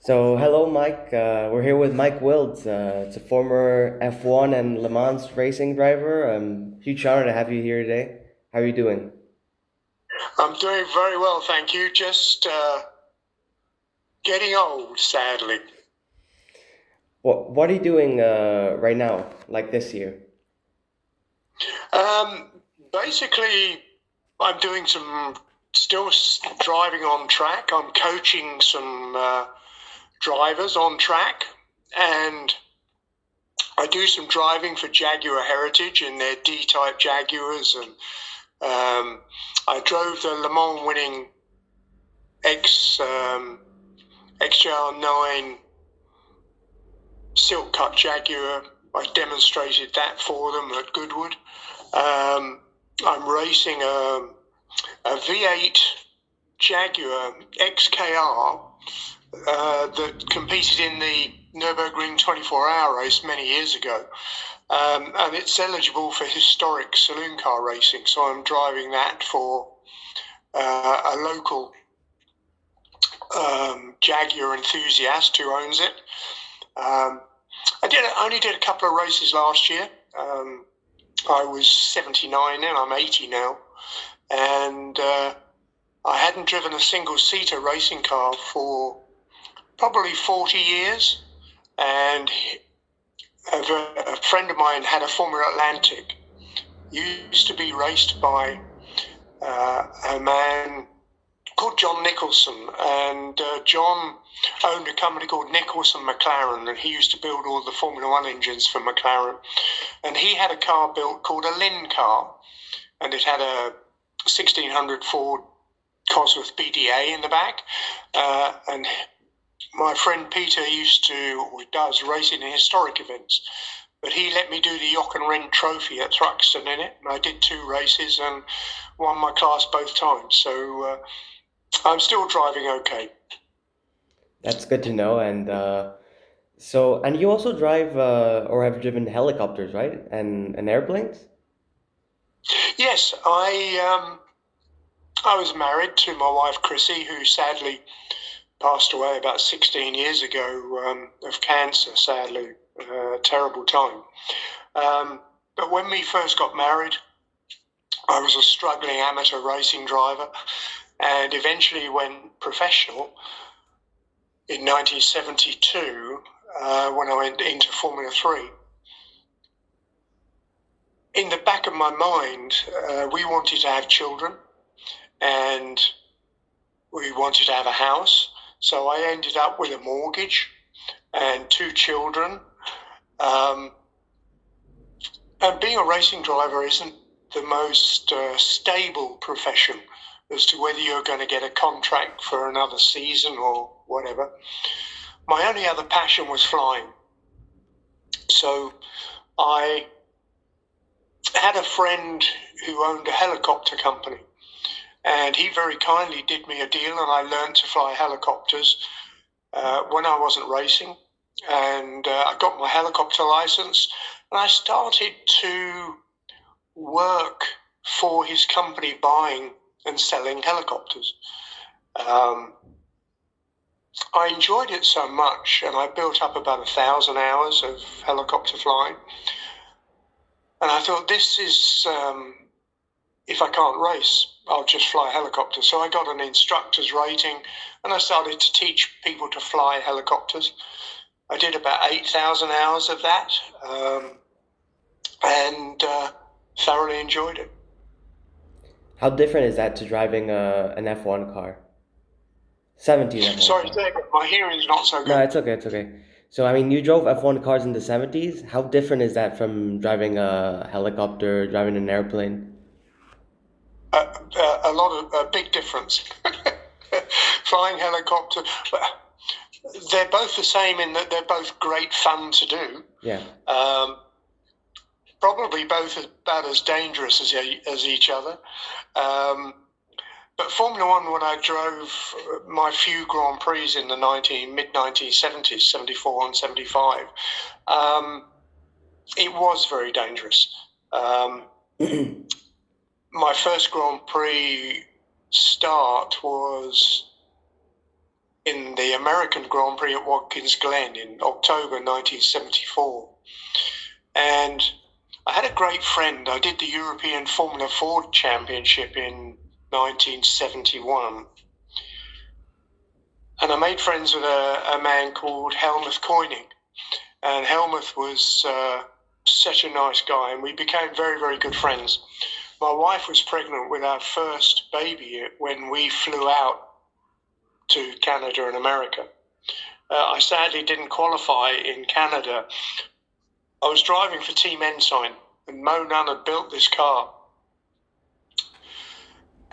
So, hello, Mike. We're here with Mike Wild. It's a former F1 and Le Mans racing driver. Huge honor to have you here today. How are you doing? I'm doing very well, thank you. Just getting old, sadly. What are you doing right now, like this year? Um, Basically, I'm doing some driving on track. I'm coaching some drivers on track, and I do some driving for Jaguar Heritage in their D-type Jaguars, and I drove the Le Mans winning X XJR9 Silk Cut Jaguar. I demonstrated that for them at Goodwood. I'm racing a V8 Jaguar XKR that competed in the Nürburgring 24-hour race many years ago. And it's eligible for historic saloon car racing. So I'm driving that for a local Jaguar enthusiast who owns it. Only did a couple of races last year. I was 79 and I'm 80 now, and I hadn't driven a single-seater racing car for probably 40 years. And a friend of mine had a Formula Atlantic. Used to be raced by a man called John Nicholson, and John owned a company called Nicholson McLaren, and he used to build all the Formula One engines for McLaren. And he had a car built called a Lynn car, and it had a 1600 Ford Cosworth BDA in the back. And my friend Peter does racing in historic events, but he let me do the Jochen Rindt Trophy at Thruxton in it, and I did 2 races and won my class both times. So I'm still driving okay. That's good to know. And you also drive or have driven helicopters, right? And airplanes? Yes, I was married to my wife Chrissy, who sadly passed away about 16 years ago of cancer. Sadly, terrible time. But when we first got married, I was a struggling amateur racing driver, and eventually went professional in 1972 when I went into Formula 3. In the back of my mind, we wanted to have children and we wanted to have a house. So I ended up with a mortgage and 2 children. And being a racing driver isn't the most stable profession as to whether you're going to get a contract for another season or whatever. My only other passion was flying. So I had a friend who owned a helicopter company, and he very kindly did me a deal, and I learned to fly helicopters when I wasn't racing. And I got my helicopter license, and I started to work for his company buying and selling helicopters. I enjoyed it so much, and I built up about 1,000 hours of helicopter flying. And I thought, this is, if I can't race, I'll just fly helicopters. So I got an instructor's rating, and I started to teach people to fly helicopters. I did about 8,000 hours of that, and thoroughly enjoyed it. How different is that to driving an F1 car? 70s F1 Sorry, car. David, my hearing's not so No, good. it's okay, it's okay. So, I mean, you drove F1 cars in the 70s. How different is that from driving a helicopter, driving an airplane? A big difference. Flying helicopter, they're both the same in that they're both great fun to do. Yeah. Um, Probably both about as dangerous as each other. But Formula One, when I drove my few Grand Prix in the mid 1970s, 74 and 75, it was very dangerous. My first Grand Prix start was in the American Grand Prix at Watkins Glen in October 1974. And I had a great friend. I did the European Formula Ford Championship in 1971. And I made friends with a man called Helmuth Koenig. And Helmuth was such a nice guy, and we became very, very good friends. My wife was pregnant with our first baby when we flew out to Canada and America. I sadly didn't qualify in Canada. I was driving for Team Ensign, and Mo Nunn had built this car.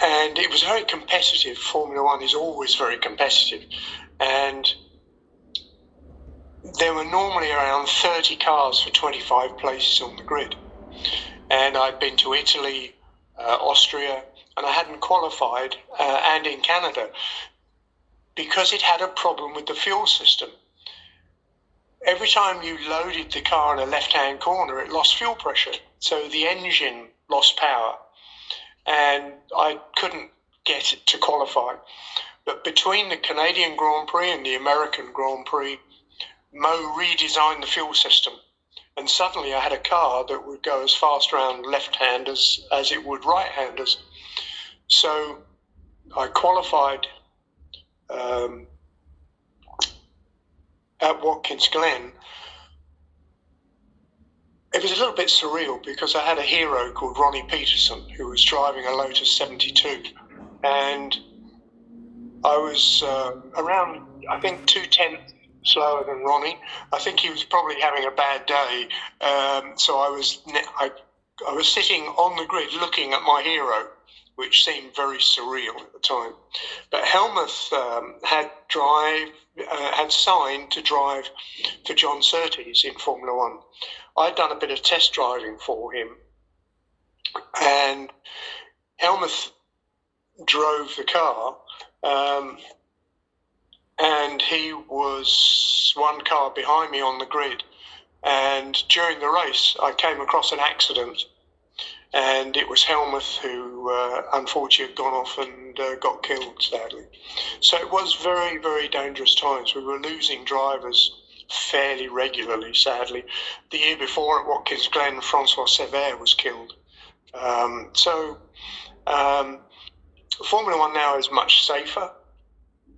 And it was very competitive. Formula One is always very competitive. And there were normally around 30 cars for 25 places on the grid. And I'd been to Italy, Austria, and I hadn't qualified, and in Canada, because it had a problem with the fuel system. Every time you loaded the car in a left-hand corner, it lost fuel pressure. So the engine lost power, and I couldn't get it to qualify. But between the Canadian Grand Prix and the American Grand Prix, Mo redesigned the fuel system. And suddenly I had a car that would go as fast around left-handers as it would right-handers. So I qualified at Watkins Glen. It was a little bit surreal because I had a hero called Ronnie Peterson who was driving a Lotus 72. And I was around, I think, 2/10 slower than Ronnie. I think he was probably having a bad day. So I was sitting on the grid looking at my hero, which seemed very surreal at the time. But Helmuth had signed to drive for John Surtees in Formula One. I'd done a bit of test driving for him, and Helmuth drove the car, and he was one car behind me on the grid. And during the race, I came across an accident, and it was Helmuth who unfortunately had gone off and got killed, sadly. So it was very, very dangerous times. We were losing drivers fairly regularly, sadly. The year before at Watkins Glen, Francois Sever was killed. Formula One now is much safer.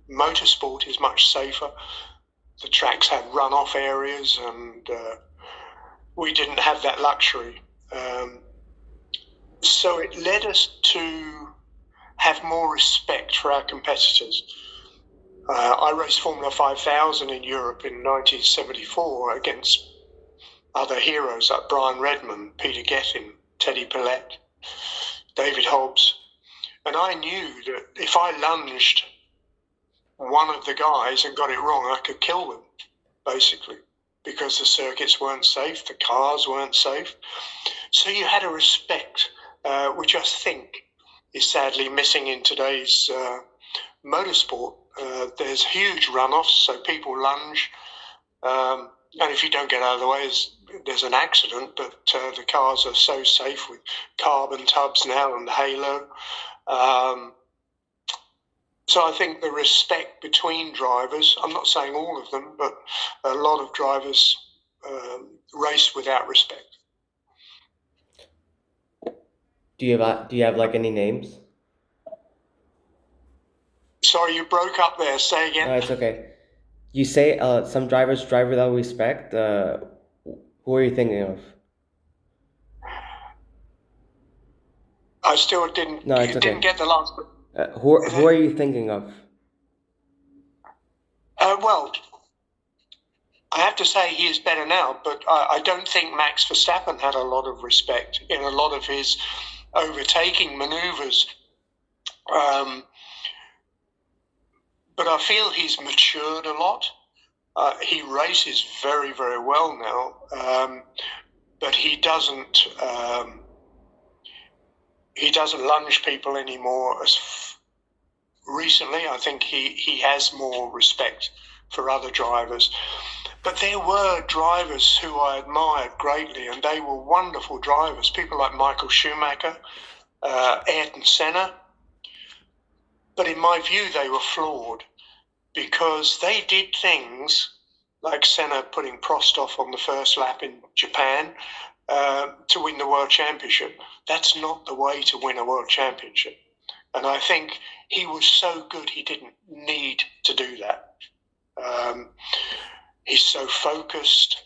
Motorsport is much safer. The tracks have runoff areas, and we didn't have that luxury. So it led us to have more respect for our competitors. I raced Formula 5000 in Europe in 1974 against other heroes like Brian Redman, Peter Getting, Teddy Pillette, David Hobbs. And I knew that if I lunged one of the guys and got it wrong, I could kill them, basically, because the circuits weren't safe, the cars weren't safe. So you had a respect, which I think is sadly missing in today's motorsport. There's huge runoffs, so people lunge, and if you don't get out of the way, there's an accident, but the cars are so safe with carbon tubs now and halo. So I think the respect between drivers, I'm not saying all of them, but a lot of drivers race without respect. Do you have like any names? Sorry, you broke up there. Say again. No, it's okay. You say some drivers drive without respect. Who are you thinking of? I still didn't. No, it's okay. Didn't get the last. Who are you thinking of? Well, I have to say he is better now, but I don't think Max Verstappen had a lot of respect in a lot of his overtaking maneuvers. But I feel he's matured a lot. He races very, very well now, but he doesn't lunge people anymore as recently. I think he has more respect for other drivers. But there were drivers who I admired greatly, and they were wonderful drivers. People like Michael Schumacher, Ayrton Senna. But in my view, they were flawed. because they did things like Senna putting Prost off on the first lap in Japan to win the World Championship. That's not the way to win a World Championship. And I think he was so good he didn't need to do that. He's so focused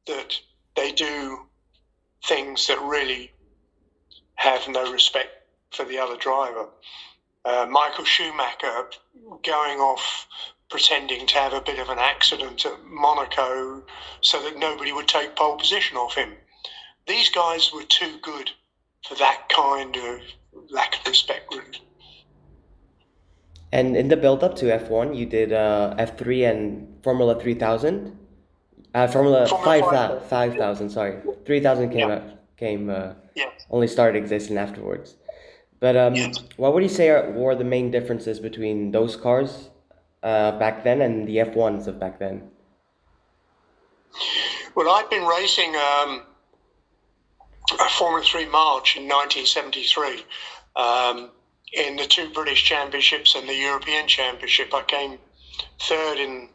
that they do things that really have no respect for the other driver. Michael Schumacher going off pretending to have a bit of an accident at Monaco so that nobody would take pole position off him. These guys were too good for that kind of lack of respect, really. And in the build up to F1, you did F3 and Formula 3000. Formula 5000, sorry. 3000 only started existing afterwards. But what would you say were the main differences between those cars back then and the F1s of back then? Well, I've been racing a Formula 3 March in 1973 in the two British Championships and the European Championship. I came third in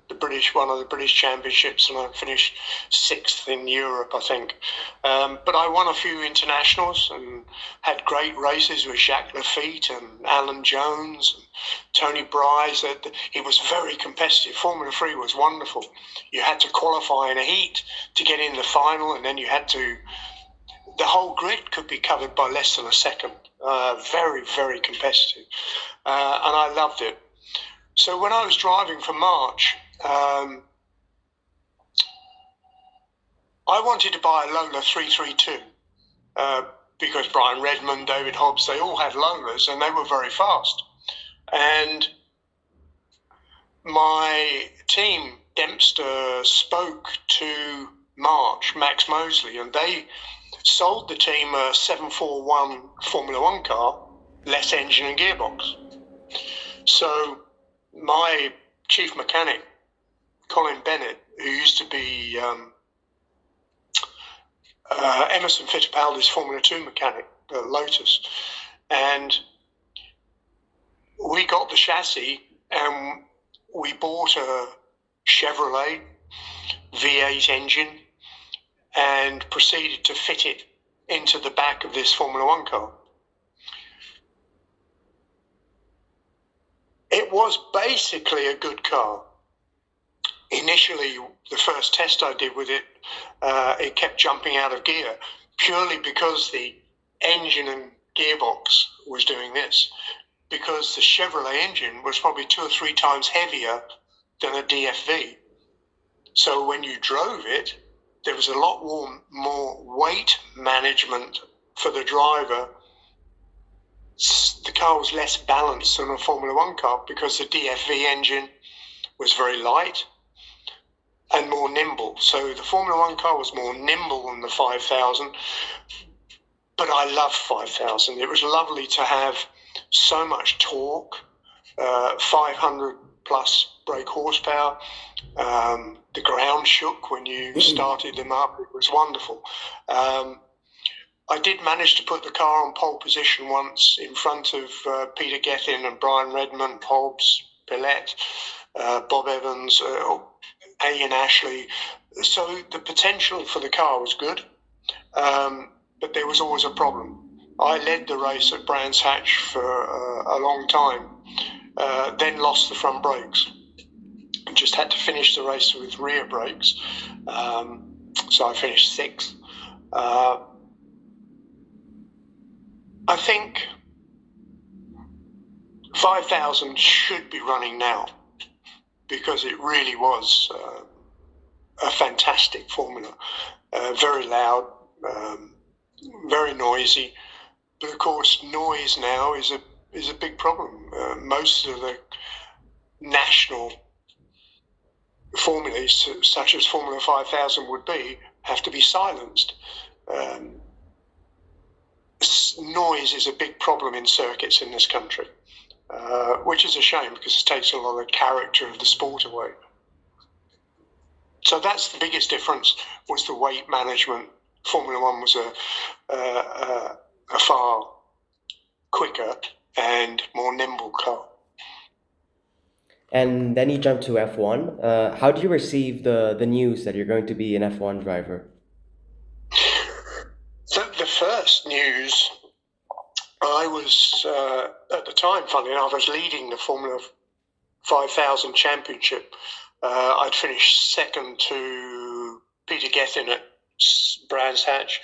one of the British Championships, and I finished sixth in Europe, I think. But I won a few internationals and had great races with Jacques Lafitte and Alan Jones and Tony Bryce. It was very competitive. Formula 3 was wonderful. You had to qualify in a heat to get in the final, and then the whole grid could be covered by less than a second. Very, very competitive. And I loved it. So when I was driving for March, I wanted to buy a Lola 332 because Brian Redman, David Hobbs, they all had Lolas and they were very fast. And my team, Dempster, spoke to March, Max Mosley, and they sold the team a 741 Formula One car, less engine and gearbox. So my chief mechanic, Colin Bennett, who used to be Emerson Fittipaldi's Formula 2 mechanic at Lotus, and we got the chassis and we bought a Chevrolet V8 engine and proceeded to fit it into the back of this Formula One car. It was basically a good car. Initially, the first test I did with it, it kept jumping out of gear purely because the engine and gearbox was doing this, because the Chevrolet engine was probably 2 or 3 times heavier than a DFV. So when you drove it, there was a lot more weight management for the driver. The car was less balanced than a Formula One car because the DFV engine was very light and more nimble. So the Formula One car was more nimble than the 5000, but I loved 5000. It was lovely to have so much torque, 500 plus brake horsepower. The ground shook when you started them up. It was wonderful. I did manage to put the car on pole position once in front of Peter Gethin and Brian Redmond, Hobbs, Billette, Bob Evans, Ian Ashley. So the potential for the car was good, but there was always a problem. I led the race at Brands Hatch for a long time, then lost the front brakes and just had to finish the race with rear brakes. So I finished 6th. I think 5000 should be running now because it really was a fantastic formula. Very loud, very noisy. But of course, noise now is a big problem. Most of the national formulas, such as Formula 5000 would be, have to be silenced. Noise is a big problem in circuits in this country, which is a shame because it takes a lot of the character of the sport away. So that's the biggest difference, was the weight management. Formula One was a far quicker and more nimble car. and then you jumped to F1. How do you receive the news that you're going to be an F1 driver? The first news, I was, at the time, funny enough, I was leading the Formula 5000 Championship. I'd finished second to Peter Gethin at Brands Hatch.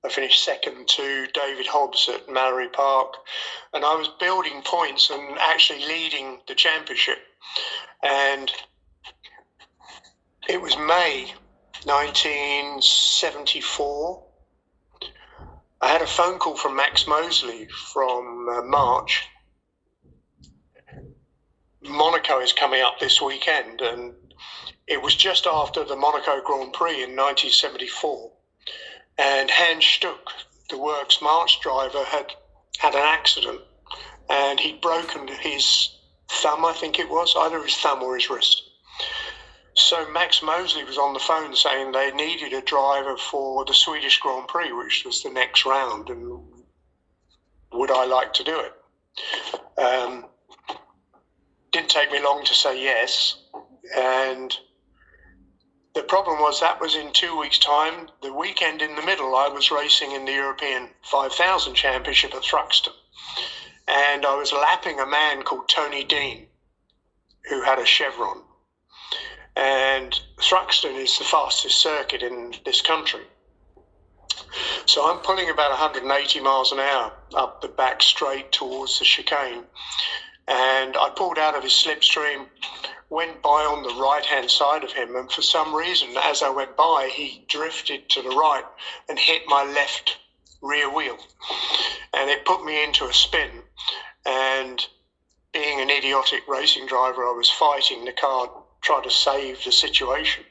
I finished second to David Hobbs at Mallory Park. And I was building points and actually leading the championship. And it was May 1974. I had a phone call from Max Mosley from March. Monaco is coming up this weekend, and it was just after the Monaco Grand Prix in 1974. And Hans Stuck, the Works March driver, had an accident, and he'd broken his thumb, I think it was, either his thumb or his wrist. So Max Mosley was on the phone saying they needed a driver for the Swedish Grand Prix, which was the next round, and would I like to do it? Didn't take me long to say yes, and the problem was that was in 2 weeks' time. The weekend in the middle, I was racing in the European 5000 Championship at Thruxton, and I was lapping a man called Tony Dean, who had a Chevron. And Thruxton is the fastest circuit in this country. So I'm pulling about 180 miles an hour up the back straight towards the chicane. And I pulled out of his slipstream, went by on the right-hand side of him, and for some reason, as I went by, he drifted to the right and hit my left rear wheel. And it put me into a spin. And being an idiotic racing driver, I was fighting the car, trying to save the situation.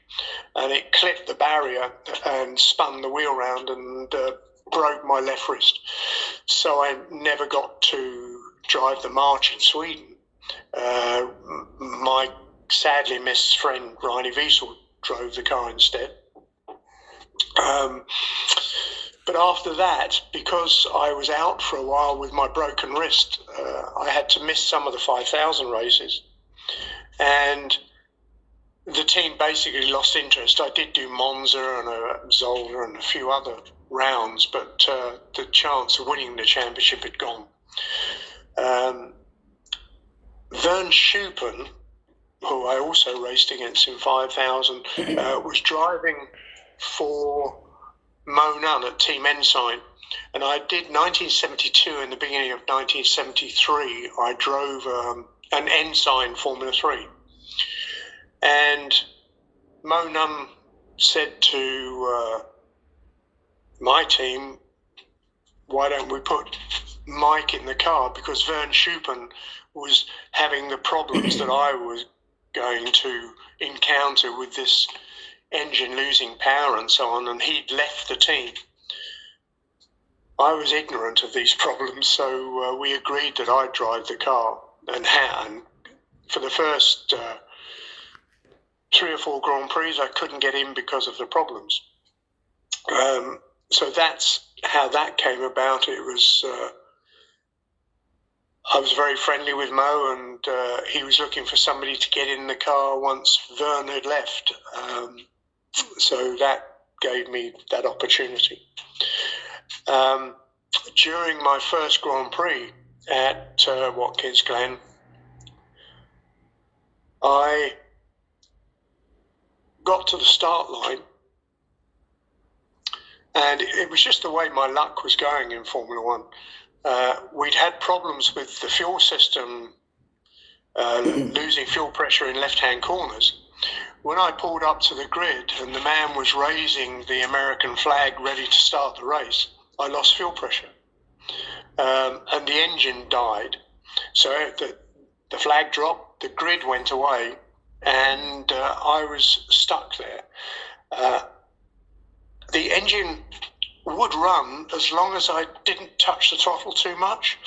And it clipped the barrier and spun the wheel round and broke my left wrist. So I never got to drive the March in Sweden. My sadly missed friend Reini Wiesel drove the car instead. But after that, because I was out for a while with my broken wrist, I had to miss some of the 5,000 races. And the team basically lost interest. I did do Monza and Zolder and a few other rounds, but the chance of winning the championship had gone. Vern Schuppen, who I also raced against in 5,000, was driving for Mo Nunn at Team Ensign. And I did 1972 and the beginning of 1973, I drove an Ensign Formula 3. And Mo Nunn said to my team, why don't we put Mike in the car? Because Vern Schuppen was having the problems that I was going to encounter with this engine losing power and so on, and he'd left the team. I was ignorant of these problems, so we agreed that I'd drive the car. And for the first 3 or 4 Grand Prix, I couldn't get in because of the problems. So that's how that came about. It was I was very friendly with Mo, and he was looking for somebody to get in the car once Vern had left. So that gave me that opportunity. During my first Grand Prix at Watkins Glen, I got to the start line, and it was just the way my luck was going in Formula One. We'd had problems with the fuel system, losing fuel pressure in left-hand corners. When I pulled up to the grid and the man was raising the American flag ready to start the race, I lost fuel pressure. And the engine died. So the flag dropped, the grid went away, and I was stuck there. The engine would run as long as I didn't touch the throttle too much.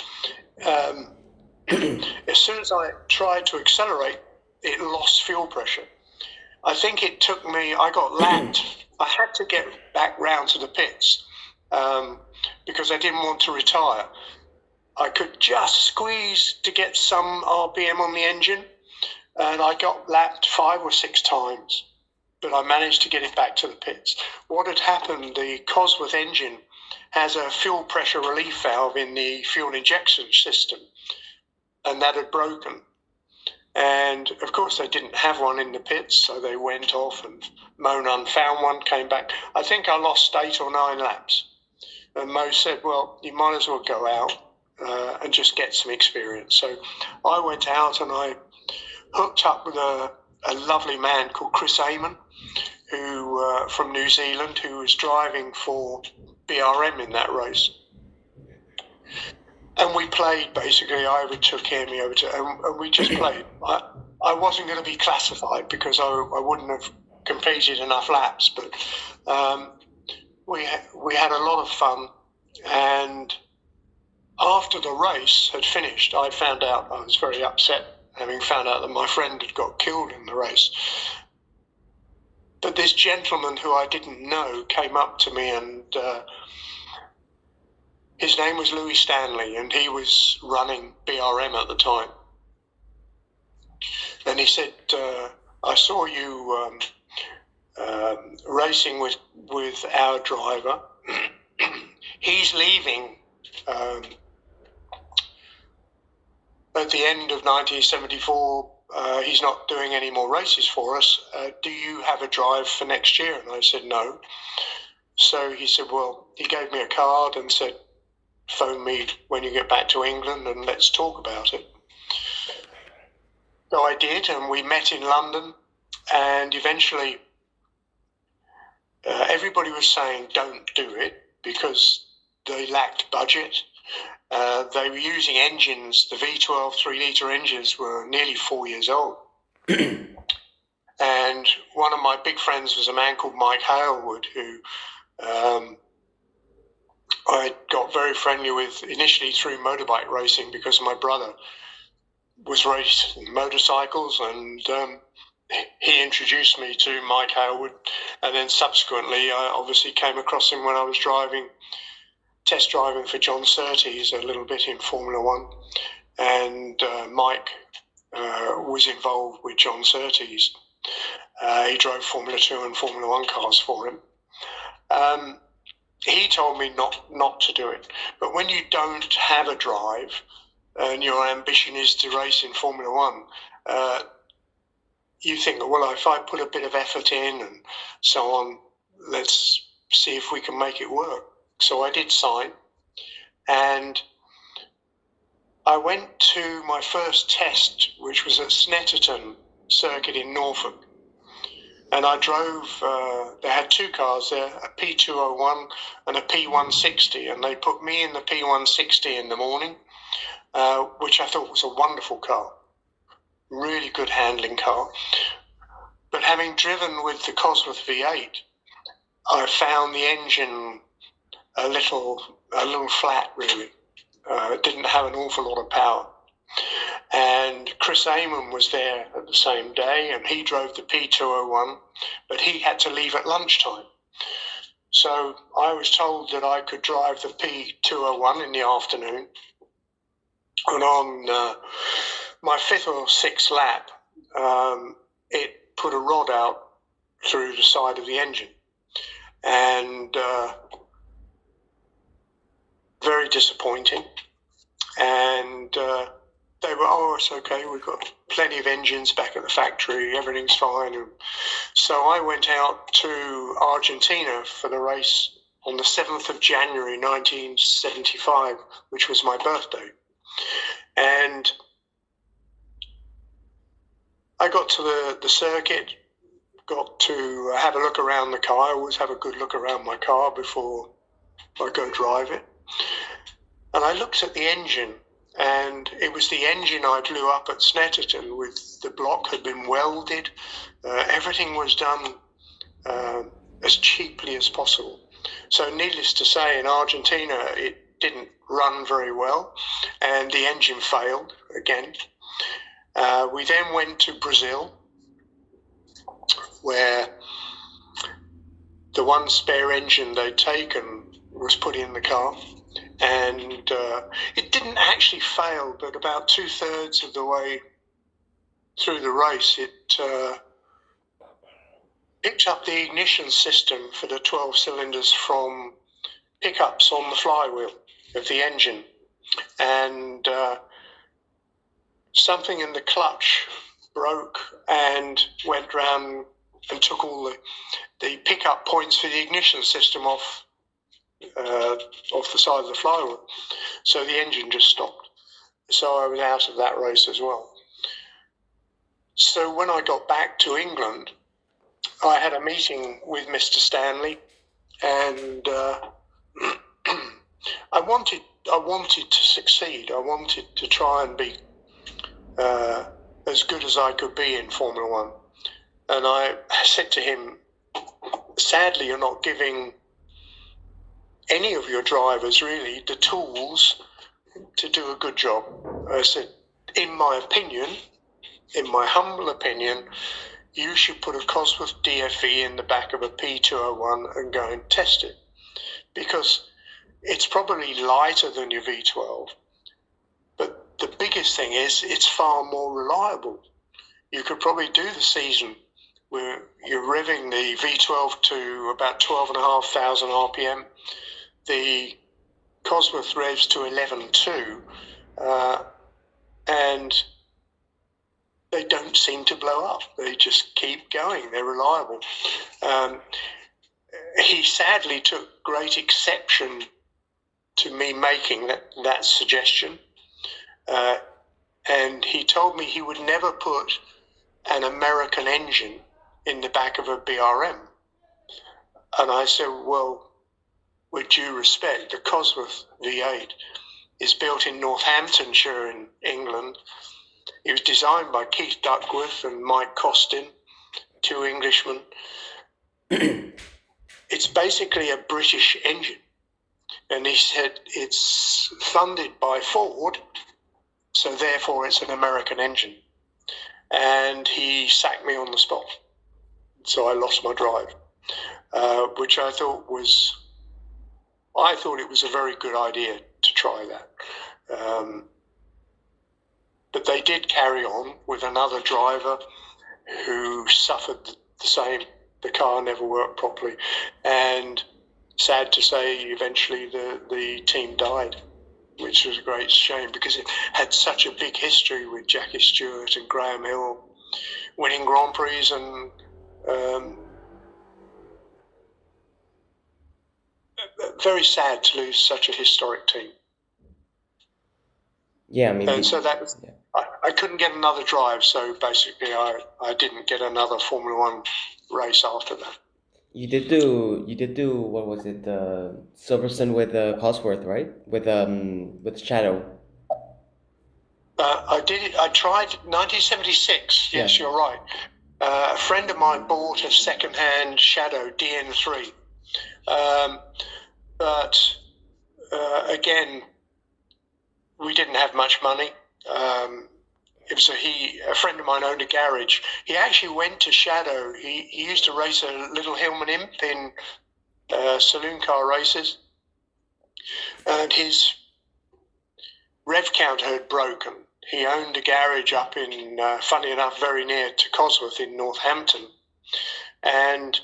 As soon as I tried to accelerate, it lost fuel pressure. I think it took me, I got lapped. I had to get back round to the pits because I didn't want to retire. I could just squeeze to get some RPM on the engine. and I got lapped 5 or 6 times, but I managed to get it back to the pits. What had happened, the Cosworth engine has a fuel pressure relief valve in the fuel injection system, and that had broken. And of course they didn't have one in the pits, so they went off and Mo Nunn found one, came back. I think I lost 8 or 9 laps. And Mo said, well, you might as well go out and just get some experience. So I went out and I hooked up with a lovely man called Chris Amon, who from New Zealand, who was driving for BRM in that race. And we played, basically. I overtook him, he overtook, and we just played. I wasn't going to be classified because I wouldn't have completed enough laps, but we had a lot of fun. And after the race had finished, I found out, I was very upset, having found out that my friend had got killed in the race. But this gentleman who I didn't know came up to me, and his name was Louis Stanley, and he was running BRM at the time. And he said, I saw you racing with our driver. He's leaving at the end of 1974. He's not doing any more races for us. Do you have a drive for next year? And I said, no. So he said, well, he gave me a card and said, phone me when you get back to England and let's talk about it. So I did, and we met in London, and eventually everybody was saying don't do it because they lacked budget. They were using engines, the V12 3-litre engines were nearly 4 years old. And one of my big friends was a man called Mike Halewood, who I got very friendly with initially through motorbike racing because my brother was racing motorcycles, and he introduced me to Mike Halewood. And then subsequently, I obviously came across him when I was test driving for John Surtees a little bit in Formula One. And Mike was involved with John Surtees. He drove Formula 2 and Formula 1 cars for him. He told me not to do it. But when you don't have a drive and your ambition is to race in Formula 1, you think, well, if I put a bit of effort in and so on, let's see if we can make it work. So I did sign, and I went to my first test, which was at Snetterton Circuit in Norfolk. And I drove, they had 2 cars there, a P201 and a P160, and they put me in the P160 in the morning, which I thought was a wonderful car, really good handling car. But having driven with the Cosworth V8, I found the engine a little flat, really. It didn't have an awful lot of power. And Chris Amon was there at the same day, and he drove the P201, but he had to leave at lunchtime. So I was told that I could drive the P201 in the afternoon, and on my 5th or 6th lap, it put a rod out through the side of the engine, and very disappointing. And they were, oh, it's okay, we've got plenty of engines back at the factory, everything's fine. And so I went out to Argentina for the race on the 7th of January 1975, which was my birthday. And I got to the circuit, got to have a look around the car. I always have a good look around my car before I go drive it. And I looked at the engine, and it was the engine I blew up at Snetterton with the block had been welded. Everything was done as cheaply as possible. So needless to say, in Argentina, it didn't run very well, and the engine failed again. We then went to Brazil, where the one spare engine they'd taken was put in the car. And it didn't actually fail, but about 2/3 of the way through the race, it picked up the ignition system for the 12 cylinders from pickups on the flywheel of the engine, and something in the clutch broke and went round and took all the pickup points for the ignition system off the side of the flywheel. So the engine just stopped. So I was out of that race as well. So when I got back to England, I had a meeting with Mr. Stanley, and I wanted to succeed. I wanted to try and be as good as I could be in Formula One. And I said to him, sadly, you're not giving any of your drivers really the tools to do a good job. I said, in my opinion, in my humble opinion, you should put a Cosworth DFE in the back of a P201 and go and test it, because it's probably lighter than your V12, but the biggest thing is it's far more reliable. You could probably do the season where you're revving the V12 to about 12,500 RPM. The Cosworth revs to 11.2, and they don't seem to blow up. They just keep going. They're reliable. He sadly took great exception to me making that suggestion. And he told me he would never put an American engine in the back of a BRM. And I said, well, with due respect, the Cosworth V8 is built in Northamptonshire in England. It was designed by Keith Duckworth and Mike Costin, two Englishmen. It's basically a British engine. And he said it's funded by Ford, so therefore it's an American engine. And he sacked me on the spot. So I lost my drive, which I thought it was a very good idea to try that. But they did carry on with another driver who suffered the same. The car never worked properly. And sad to say, eventually the team died, which was a great shame because it had such a big history with Jackie Stewart and Graham Hill winning Grand Prix, and very sad to lose such a historic team. Yeah, I mean, and so that was, yeah. I couldn't get another drive, so basically I didn't get another Formula One race after that. You did do what was it? Silverstone with Cosworth, right? With Shadow. I did it. I tried 1976. Yes, yeah. You're right. A friend of mine bought a second-hand Shadow DN3, but again, we didn't have much money. It was a friend of mine owned a garage. He actually went to Shadow. He used to race a little Hillman Imp in saloon car races, and his rev counter had broken. He owned a garage up in, funny enough, very near to Cosworth in Northampton, and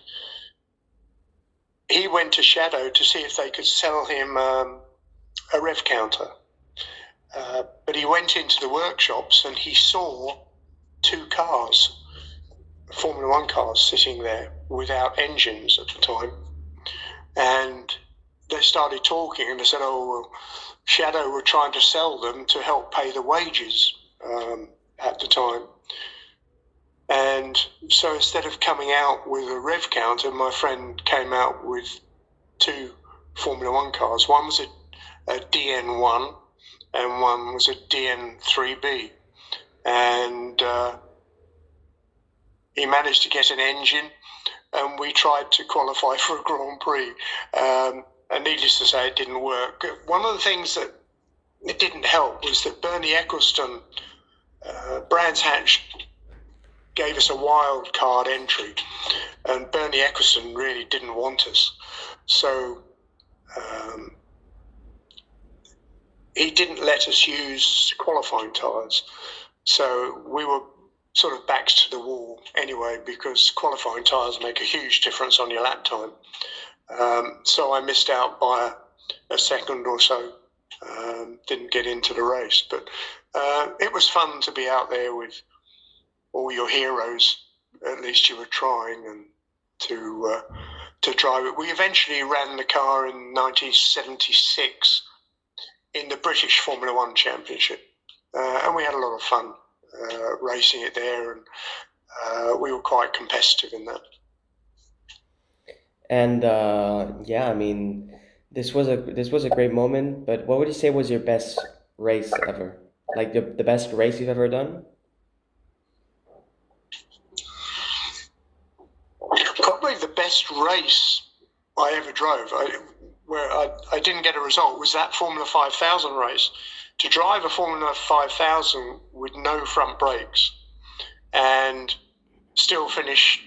he went to Shadow to see if they could sell him a rev counter. But he went into the workshops and he saw two cars, Formula One cars, sitting there without engines at the time. And they started talking and they said, oh, well, Shadow were trying to sell them to help pay the wages at the time. And so instead of coming out with a rev counter, my friend came out with two Formula One cars. One was a DN1 and one was a DN3B. And he managed to get an engine, and we tried to qualify for a Grand Prix. And needless to say, it didn't work. One of the things that it didn't help was that Bernie Ecclestone, Brands Hatch, gave us a wild card entry, and Bernie Ecclestone really didn't want us. So he didn't let us use qualifying tyres. So we were sort of backs to the wall anyway, because qualifying tyres make a huge difference on your lap time. So I missed out by a second or so. Didn't get into the race, but it was fun to be out there with all your heroes. At least you were trying, and to drive it. We eventually ran the car in 1976 in the British Formula One Championship, and we had a lot of fun racing it there, and we were quite competitive in that. And yeah, I mean, this was a great moment. But what would you say was your best race ever? Like the best race you've ever done? Probably the best race I ever drove, where I didn't get a result, was that Formula 5000 race. To drive a Formula 5000 with no front brakes and still finish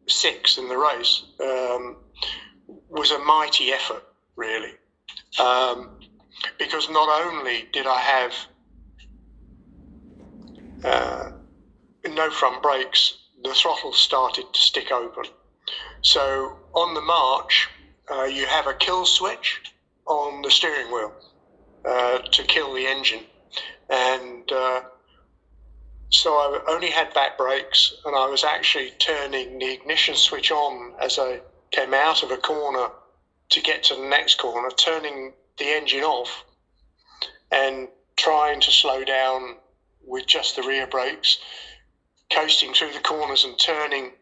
sixth in the race was a mighty effort, really. Because not only did I have no front brakes, the throttle started to stick open. So on the march, you have a kill switch on the steering wheel to kill the engine. And so I only had back brakes, and I was actually turning the ignition switch on as I came out of a corner to get to the next corner, turning the engine off and trying to slow down with just the rear brakes, coasting through the corners and turning.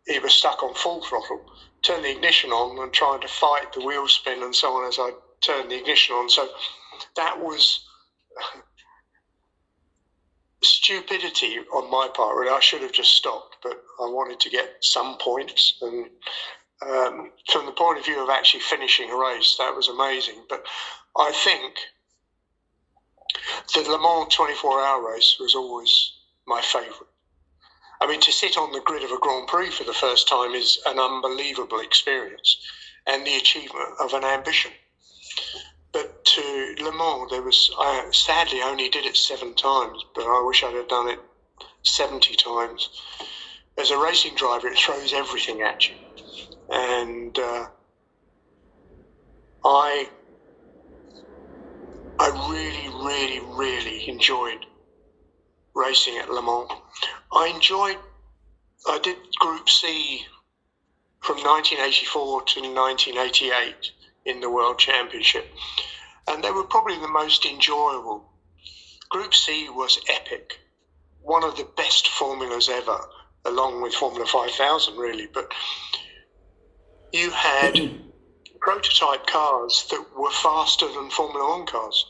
It was stuck on full throttle, turn the ignition on and trying to fight the wheel spin and so on as I turned the ignition on. So that was stupidity on my part, really. I should have just stopped, but I wanted to get some points. And from the point of view of actually finishing a race, that was amazing. But I think the Le Mans 24-hour race was always my favourite. I mean, to sit on the grid of a Grand Prix for the first time is an unbelievable experience and the achievement of an ambition. But to Le Mans, I sadly only did it 7 times, but I wish I'd have done it 70 times. As a racing driver, it throws everything at you. And I really, really, really enjoyed racing at Le Mans. I did Group C from 1984 to 1988 in the World Championship, and they were probably the most enjoyable. Group C was epic, one of the best formulas ever, along with Formula 5000 really, but you had prototype cars that were faster than Formula 1 cars.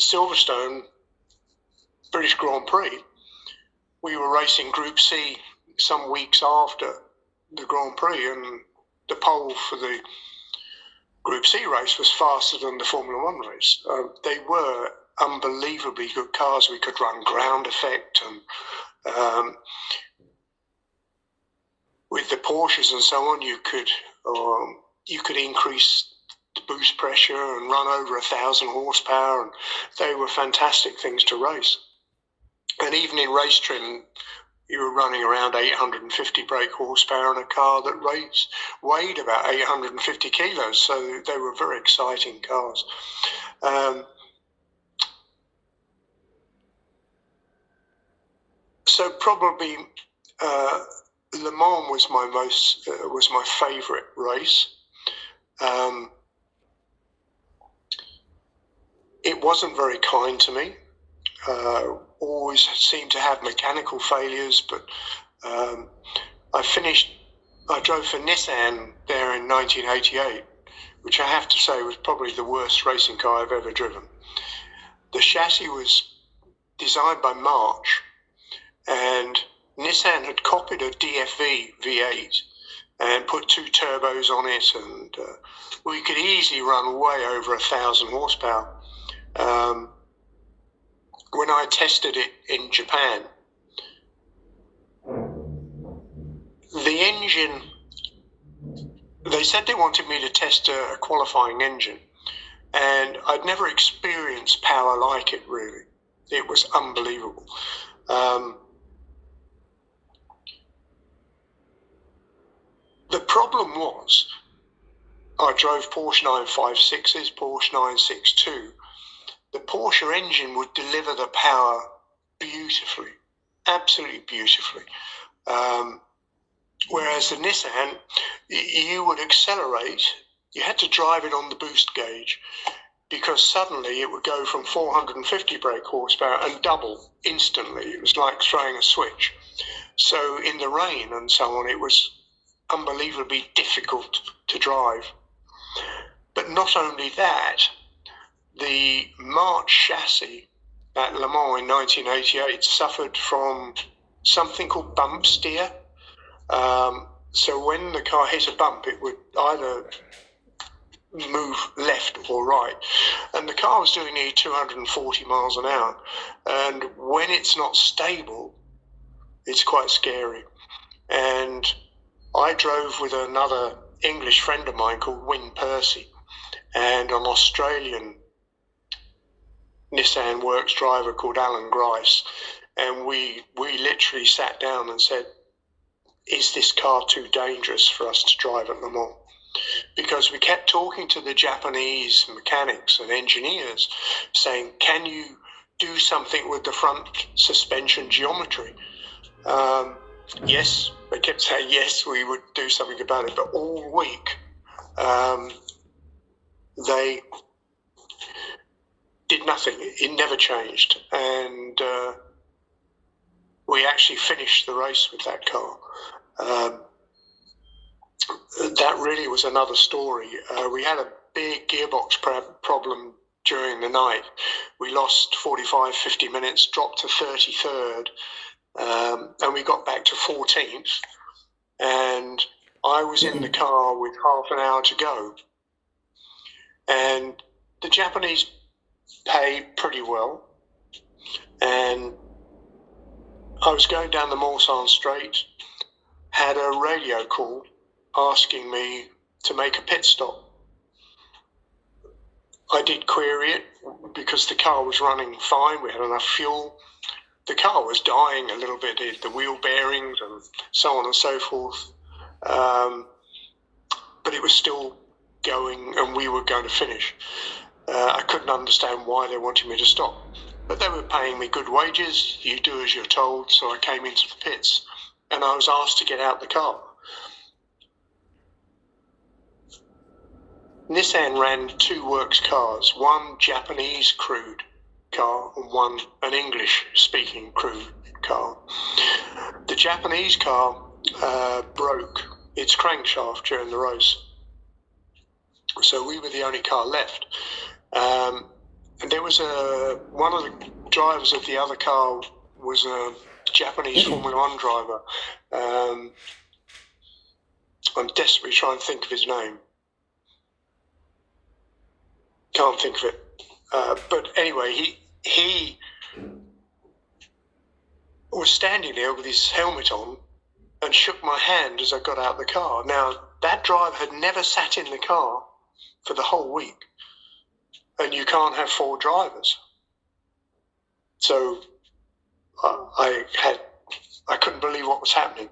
Silverstone, British Grand Prix, we were racing Group C some weeks after the Grand Prix, and the pole for the Group C race was faster than the Formula 1 race. They were unbelievably good cars. We could run ground effect, and with the Porsches and so on, you could increase the boost pressure and run over 1,000 horsepower, and they were fantastic things to race. And even in race trim, you were running around 850 brake horsepower in a car that weighed about 850 kilos. So they were very exciting cars. So probably Le Mans was my favourite race. It wasn't very kind to me. Always seemed to have mechanical failures, but I drove for Nissan there in 1988, which I have to say was probably the worst racing car I've ever driven. The chassis was designed by March, and Nissan had copied a DFV V8 and put 2 turbos on it, and we could easily run way over 1,000 horsepower. When I tested it in Japan, the engine, they said they wanted me to test a qualifying engine, and I'd never experienced power like it, really. It was unbelievable. Um, the problem was I drove Porsche 956s, Porsche 962. The Porsche engine would deliver the power beautifully, absolutely beautifully. Whereas the Nissan, you would accelerate, you had to drive it on the boost gauge, because suddenly it would go from 450 brake horsepower and double instantly. It was like throwing a switch. So in the rain and so on, it was unbelievably difficult to drive. But not only that, the March chassis at Le Mans in 1988 suffered from something called bump steer. So when the car hit a bump, it would either move left or right. And the car was doing nearly 240 miles an hour. And when it's not stable, it's quite scary. And I drove with another English friend of mine called Wyn Percy and an Australian Nissan Works driver called Alan Grice. And we literally sat down and said, is this car too dangerous for us to drive at Le Mans? Because we kept talking to the Japanese mechanics and engineers saying, can you do something with the front suspension geometry? Yes, they kept saying yes, we would do something about it, but all week they did nothing. It never changed. And we actually finished the race with that car. That really was another story. We had a big gearbox problem during the night. We lost 45, 50 minutes, dropped to 33rd, and we got back to 14th. And I was in the car with half an hour to go. And the Japanese pay pretty well. And I was going down the Mulsanne Straight, had a radio call asking me to make a pit stop. I did query it because the car was running fine. We had enough fuel. The car was dying a little bit, the wheel bearings and so on and so forth. But it was still going and we were going to finish. I couldn't understand why they wanted me to stop. But they were paying me good wages. You do as you're told. So I came into the pits and I was asked to get out the car. Nissan ran two works cars, one Japanese crewed car and one an English-speaking crewed car. The Japanese car broke its crankshaft during the race, so we were the only car left. And there was one of the drivers of the other car was a Japanese Formula One driver. I'm desperately trying to think of his name. Can't think of it. But anyway, he was standing there with his helmet on and shook my hand as I got out the car. Now, that driver had never sat in the car for the whole week. And you can't have four drivers. So I couldn't believe what was happening.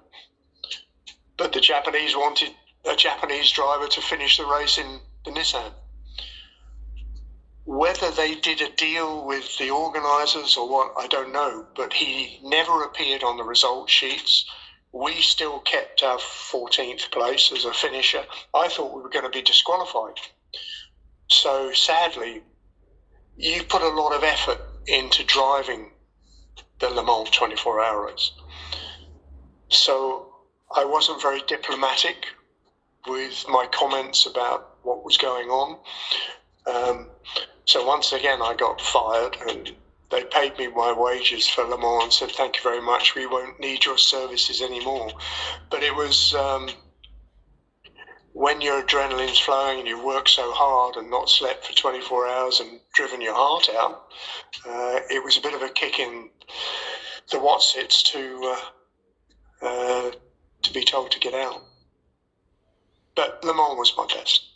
But the Japanese wanted a Japanese driver to finish the race in the Nissan. Whether they did a deal with the organisers or what, I don't know, but he never appeared on the result sheets. We still kept our 14th place as a finisher. I thought we were going to be disqualified. So sadly, you put a lot of effort into driving the Le Mans 24-hour race. So I wasn't very diplomatic with my comments about what was going on. So once again, I got fired and they paid me my wages for Le Mans and said, thank you very much, we won't need your services anymore. But it was, when your adrenaline's flowing and you've worked so hard and not slept for 24 hours and driven your heart out, it was a bit of a kick in the whatsits to be told to get out. But Le Mans was my best.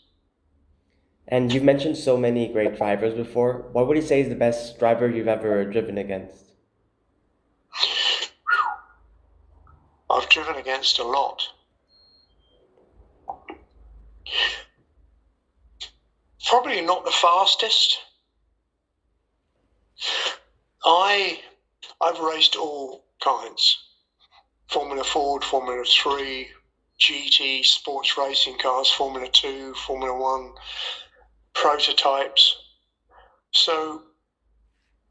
And you've mentioned so many great drivers before. What would you say is the best driver you've ever driven against? I've driven against a lot. Probably not the fastest. I've raced all kinds. Formula Ford, Formula 3, GT, sports racing cars, Formula 2, Formula 1, prototypes. So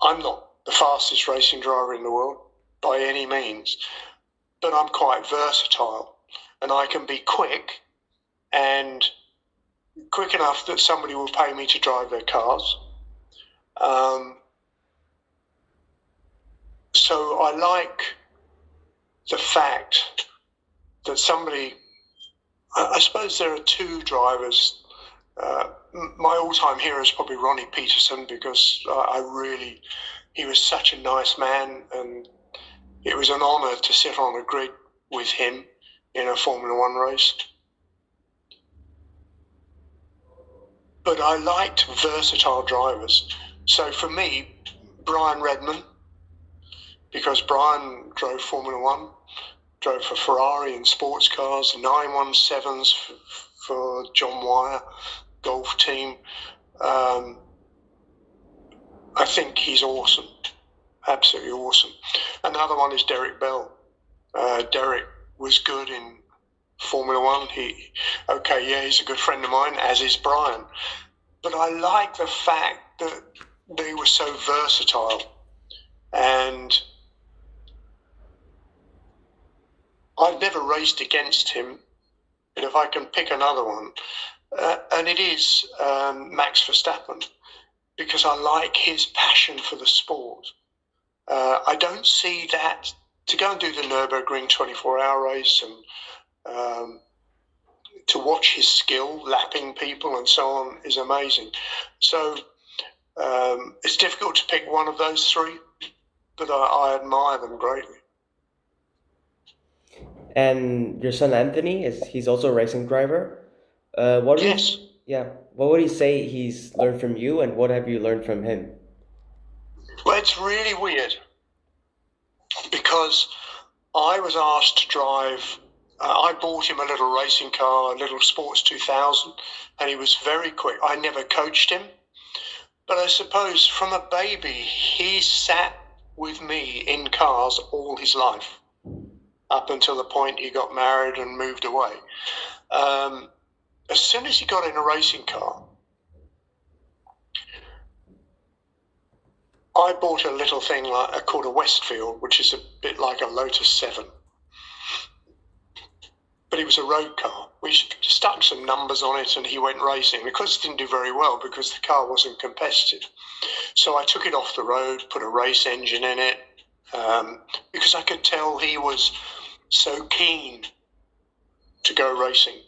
I'm not the fastest racing driver in the world by any means, but I'm quite versatile, and I can be quick, and quick enough that somebody will pay me to drive their cars. So I like the fact that somebody, I suppose there are two drivers. My all-time hero is probably Ronnie Peterson, because he was such a nice man, and it was an honour to sit on a grid with him in a Formula One race. But I liked versatile drivers. So for me, Brian Redman, because Brian drove Formula One, drove for Ferrari in sports cars, 917s for John Wyer golf team. I think he's awesome, absolutely awesome. Another one is Derek Bell. Derek was good in Formula One. He's a good friend of mine, as is Brian. But I like the fact that they were so versatile, and I've never raced against him, but if I can pick another one, and it is Max Verstappen, because I like his passion for the sport. I don't see that, to go and do the Nürburgring 24-hour race and to watch his skill lapping people and so on is amazing. So it's difficult to pick one of those three, but I admire them greatly. And your son Anthony, he's also a racing driver. Yes. What would he say he's learned from you, and what have you learned from him? Well, it's really weird, because I was asked to drive. I bought him a little racing car, a little Sports 2000, and he was very quick. I never coached him, but I suppose from a baby, he sat with me in cars all his life, up until the point he got married and moved away. As soon as he got in a racing car, I bought a little thing called a Westfield, which is a bit like a Lotus 7. But it was a road car. We stuck some numbers on it and he went racing. Of course, it didn't do very well because the car wasn't competitive. So I took it off the road, put a race engine in it, because I could tell he was so keen to go racing.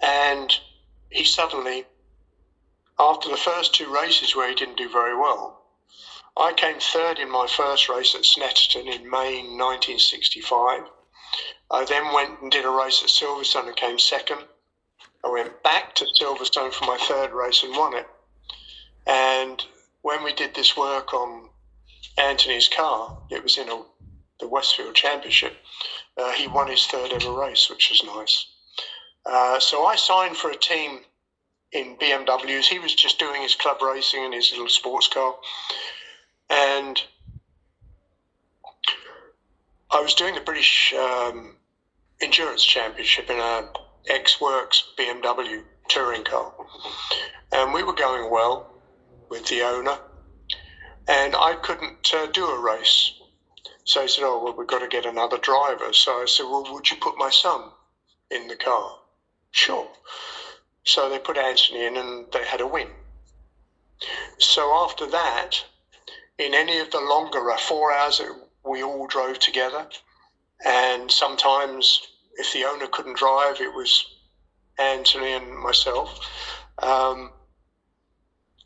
And he suddenly, after the first two races where he didn't do very well, I came third in my first race at Snetterton in May 1965. I then went and did a race at Silverstone and came second. I went back to Silverstone for my third race and won it. And when we did this work on Anthony's car, it was in the Westfield Championship, he won his third ever race, which was nice. So I signed for a team in BMWs. He was just doing his club racing in his little sports car. And I was doing the British Endurance Championship in a X-Works BMW touring car. And we were going well with the owner. And I couldn't do a race. So he said, oh, well, we've got to get another driver. So I said, well, would you put my son in the car? Sure. So they put Anthony in and they had a win. So after that, in any of the longer 4 hours, we all drove together. And sometimes if the owner couldn't drive, it was Anthony and myself. And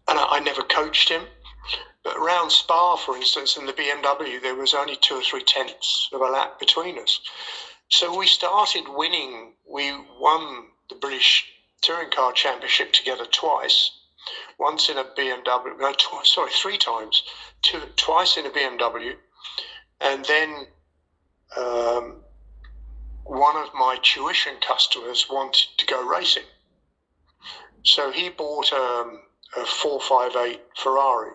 I never coached him. But around Spa, for instance, in the BMW, there was only 2 or 3 tenths of a lap between us. So we started winning. We won the British Touring Car Championship together twice. Once in a BMW, no, 3 times. Twice in a BMW. And then one of my tuition customers wanted to go racing. So he bought a 458 Ferrari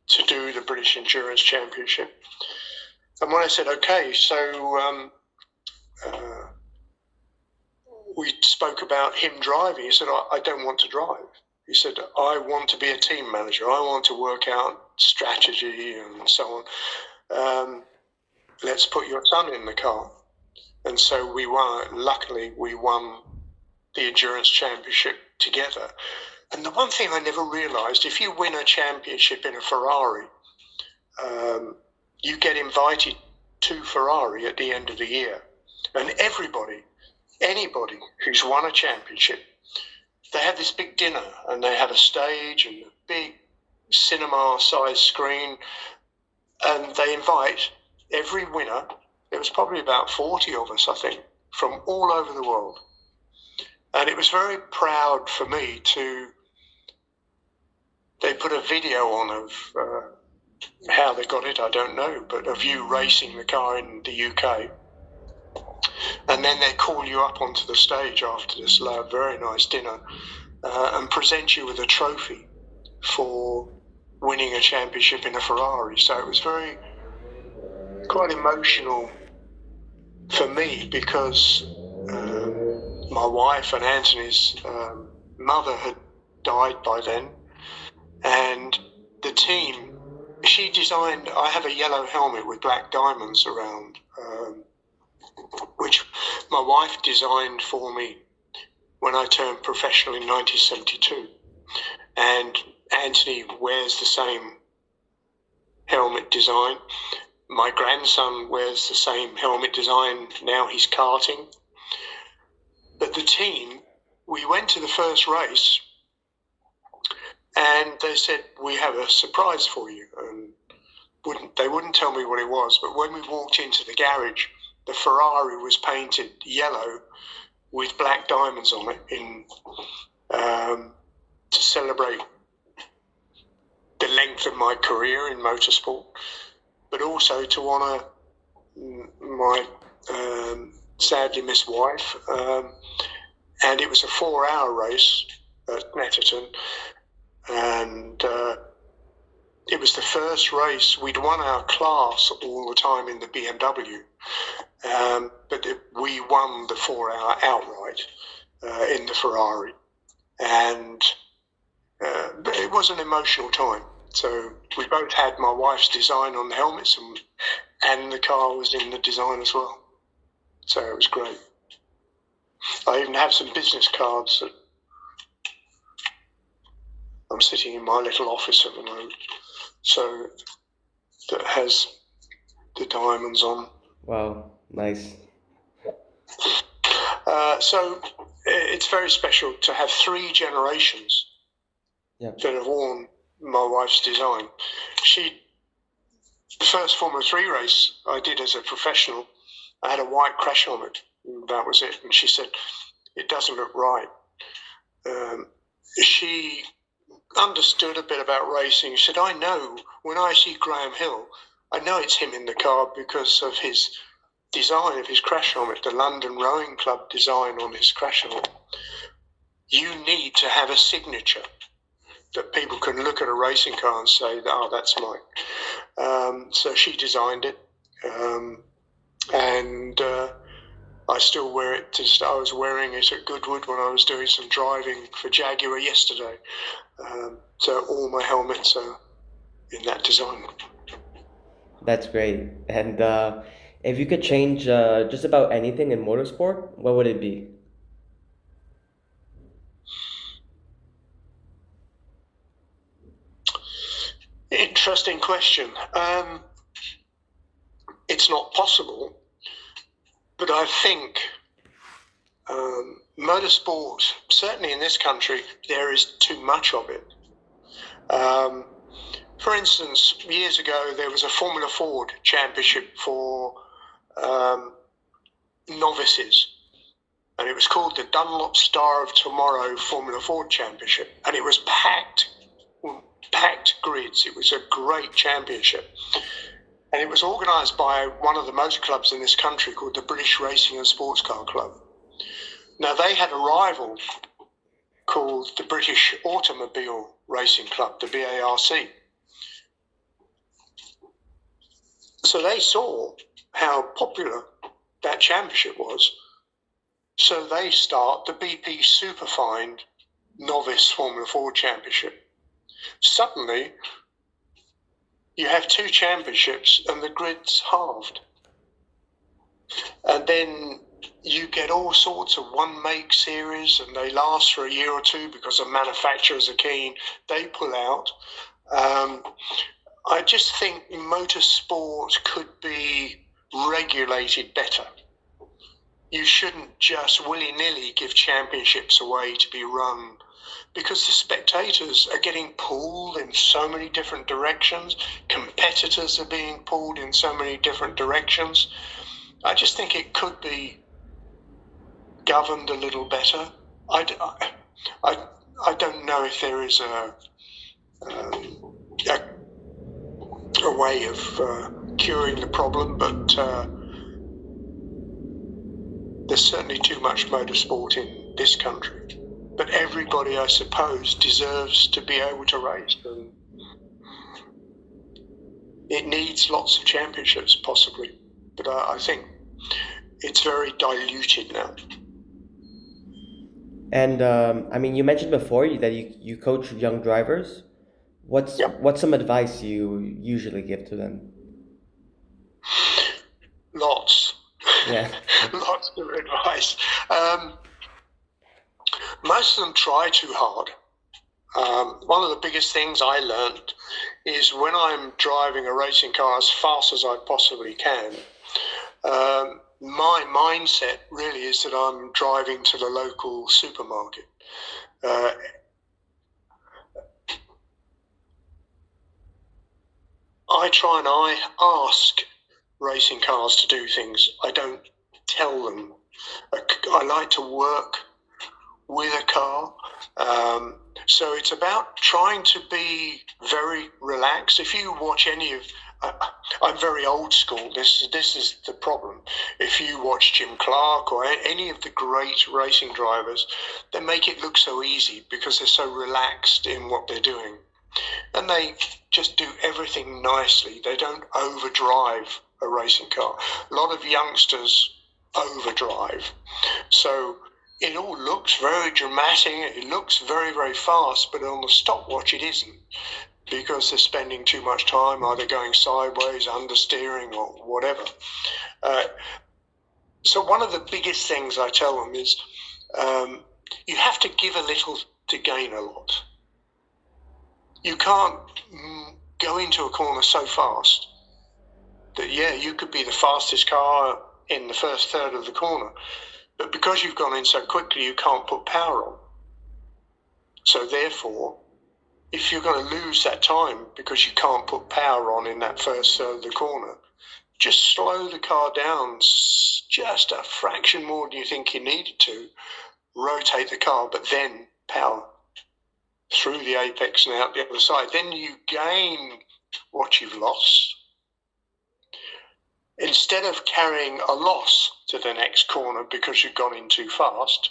to do the British Endurance Championship. And when I said, okay, so we spoke about him driving, he said, I don't want to drive. He said, I want to be a team manager. I want to work out strategy and so on. Let's put your son in the car. And so we won. Luckily, we won the Endurance Championship together. And the one thing I never realised, if you win a championship in a Ferrari, you get invited to Ferrari at the end of the year. And anybody who's won a championship, they have this big dinner and they have a stage and a big cinema-sized screen, and they invite every winner. There was probably about 40 of us, I think, from all over the world. And it was very proud for me they put a video on of how they got it, I don't know, but of you racing the car in the UK. And then they call you up onto the stage after this very nice dinner and present you with a trophy for winning a championship in a Ferrari. So it was quite emotional for me, because my wife and Anthony's mother had died by then, and the team, she designed, I have a yellow helmet with black diamonds around, which my wife designed for me when I turned professional in 1972. And Anthony wears the same helmet design. My grandson wears the same helmet design. Now he's karting. But the team, we went to the first race and they said, we have a surprise for you. And they wouldn't tell me what it was. But when we walked into the garage, the Ferrari was painted yellow with black diamonds on it to celebrate the length of my career in motorsport, but also to honour my sadly missed wife. And it was a 4-hour race at Netterton, and it was the first race. We'd won our class all the time in the BMW, but we won the 4-hour outright in the Ferrari, and but it was an emotional time. So we both had my wife's design on the helmets, and the car was in the design as well. So it was great. I even have some business cards that I'm sitting in my little office at the moment, so that has the diamonds on. Wow, nice. So it's very special to have 3 generations that have worn my wife's design. The first Formula 3 race I did as a professional, I had a white crash helmet. That was it. And she said, it doesn't look right. She understood a bit about racing. She said, I know when I see Graham Hill, I know it's him in the car because of his design of his crash helmet, the London Rowing Club design on his crash helmet. You need to have a signature that people can look at a racing car and say, oh, that's mine. So she designed it. And I still wear it. I was wearing it at Goodwood when I was doing some driving for Jaguar yesterday. So all my helmets are in that design. That's great. And if you could change just about anything in motorsport, what would it be? Interesting question. It's not possible, but I think motorsport, certainly in this country, there is too much of it. For instance, years ago, there was a Formula Ford championship for novices, and it was called the Dunlop Star of Tomorrow Formula Ford Championship, and it was packed grids. It was a great championship. And it was organised by one of the motor clubs in this country called the British Racing and Sports Car Club. Now, they had a rival called the British Automobile Racing Club, the BARC. So they saw how popular that championship was. So they start the BP Superfine Novice Formula Ford Championship. Suddenly, you have two championships and the grid's halved. And then you get all sorts of one-make series, and they last for a year or two because the manufacturers are keen. They pull out. I just think motorsport could be regulated better. You shouldn't just willy-nilly give championships away to be run, because the spectators are getting pulled in so many different directions. Competitors are being pulled in so many different directions. I just think it could be governed a little better. I don't know if there is a way of curing the problem, but there's certainly too much motorsport in this country. But everybody, I suppose, deserves to be able to race. And it needs lots of championships, possibly. But I think it's very diluted now. And I mean, you mentioned before that you coach young drivers. What's some advice you usually give to them? Lots. Yeah. Lots of advice. Most of them try too hard. One of the biggest things I learned is when I'm driving a racing car as fast as I possibly can, my mindset really is that I'm driving to the local supermarket. I try and I ask racing cars to do things. I don't tell them. I like to work with a car. So it's about trying to be very relaxed. If you watch any of, I'm very old school. This is the problem. If you watch Jim Clark or any of the great racing drivers, they make it look so easy because they're so relaxed in what they're doing. And they just do everything nicely. They don't overdrive a racing car. A lot of youngsters overdrive. So it all looks very dramatic. It looks very, very fast, but on the stopwatch it isn't, because they're spending too much time either going sideways, understeering, or whatever. So one of the biggest things I tell them is you have to give a little to gain a lot. You can't go into a corner so fast that, you could be the fastest car in the first third of the corner, but because you've gone in so quickly, you can't put power on. So therefore, if you're going to lose that time because you can't put power on in that first third of the corner, just slow the car down just a fraction more than you think you needed to, rotate the car, but then power through the apex and out the other side. Then you gain what you've lost. Instead of carrying a loss to the next corner because you've gone in too fast,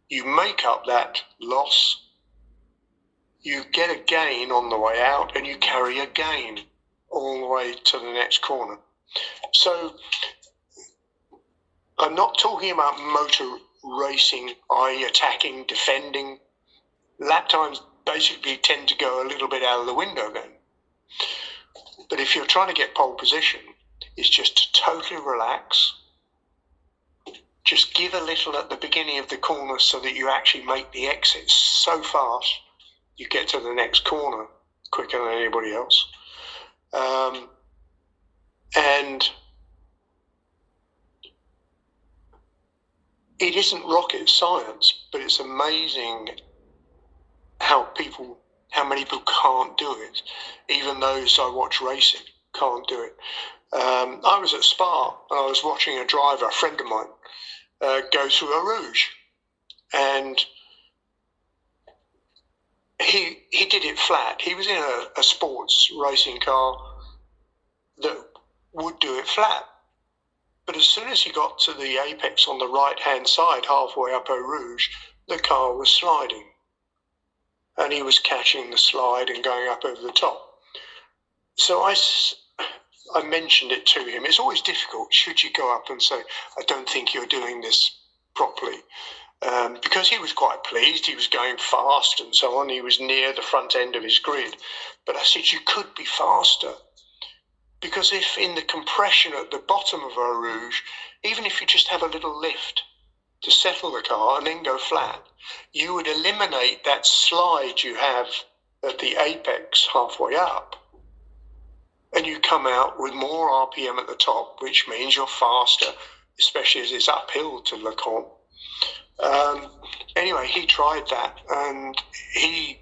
you make up that loss, you get a gain on the way out, and you carry a gain all the way to the next corner. So I'm not talking about motor racing, i.e. attacking, defending. Lap times basically tend to go a little bit out of the window then. But if you're trying to get pole position, it's just to totally relax. Just give a little at the beginning of the corner so that you actually make the exit so fast you get to the next corner quicker than anybody else. And it isn't rocket science, but it's amazing how many people can't do it. Even those I watch racing can't do it. I was at Spa and I was watching a driver, a friend of mine, go through a Rouge, and he did it flat. He was in a sports racing car, that would do it flat. But as soon as he got to the apex on the right-hand side, halfway up Eau Rouge, the car was sliding. And he was catching the slide and going up over the top. So I mentioned it to him. It's always difficult, should you go up and say, I don't think you're doing this properly. Because he was quite pleased, he was going fast and so on. He was near the front end of his grid. But I said, you could be faster. Because if in the compression at the bottom of Eau Rouge, even if you just have a little lift to settle the car and then go flat, you would eliminate that slide you have at the apex halfway up. And you come out with more RPM at the top, which means you're faster, especially as it's uphill to Le Camp. Anyway, he tried that and he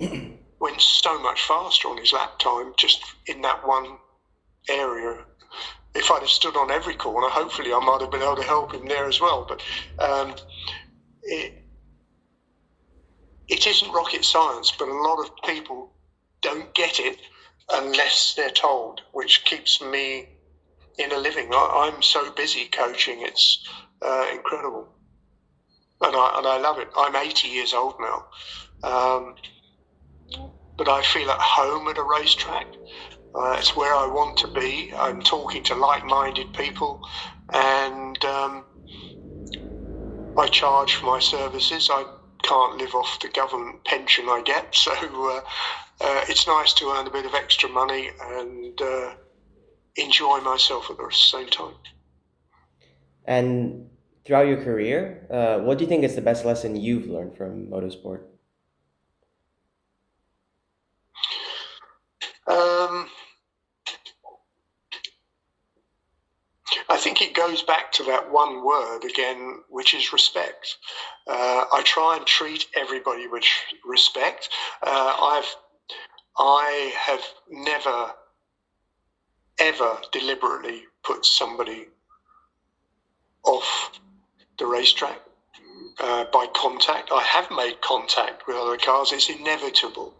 went so much faster on his lap time just in that one area. If I'd have stood on every corner, hopefully I might have been able to help him there as well. But it isn't rocket science, but a lot of people don't get it unless they're told, which keeps me in a living. I'm so busy coaching, it's incredible. And I love it. I'm 80 years old now. But I feel at home at a racetrack. It's where I want to be. I'm talking to like-minded people, and I charge for my services. I can't live off the government pension I get, so it's nice to earn a bit of extra money and enjoy myself at the same time. And throughout your career, what do you think is the best lesson you've learned from motorsport? I think it goes back to that one word again, which is respect. I try and treat everybody with respect. I have never, ever deliberately put somebody off the racetrack by contact. I have made contact with other cars. It's inevitable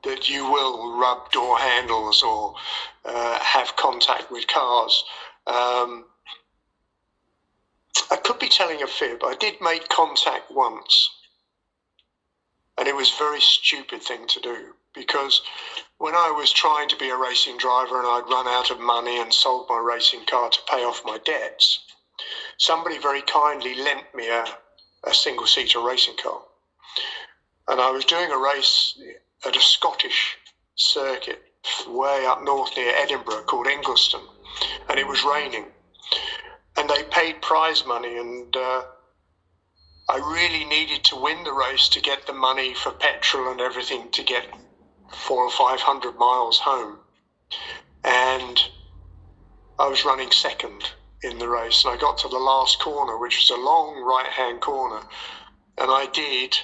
that you will rub door handles or have contact with cars. I could be telling a fib. I did make contact once, and it was a very stupid thing to do, because when I was trying to be a racing driver and I'd run out of money and sold my racing car to pay off my debts, somebody very kindly lent me a single-seater racing car. And I was doing a race at a Scottish circuit way up north near Edinburgh called Ingliston, and it was raining. And they paid prize money, and I really needed to win the race to get the money for petrol and everything to get 400 or 500 miles home. And I was running second in the race, and I got to the last corner, which was a long right-hand corner, and I did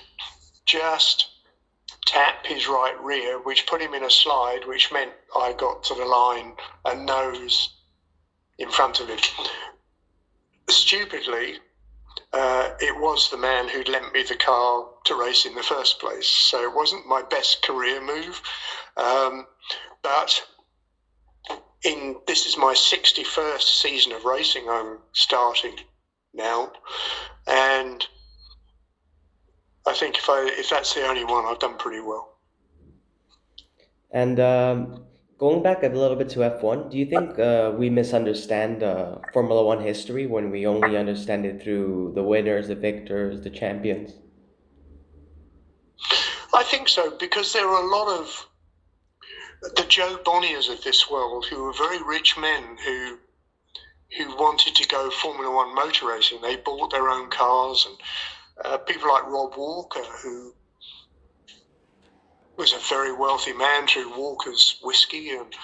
just tap his right rear, which put him in a slide, which meant I got to the line a nose in front of him. Stupidly, it was the man who'd lent me the car to race in the first place, so it wasn't my best career move. But this is my 61st season of racing I'm starting now, and I think if that's the only one, I've done pretty well. And going back a little bit to F1, do you think we misunderstand Formula One history when we only understand it through the winners, the victors, the champions? I think so, because there are a lot of the Joe Bonniers of this world who were very rich men who wanted to go Formula One motor racing. They bought their own cars, and people like Rob Walker, who was a very wealthy man through Walker's whiskey, and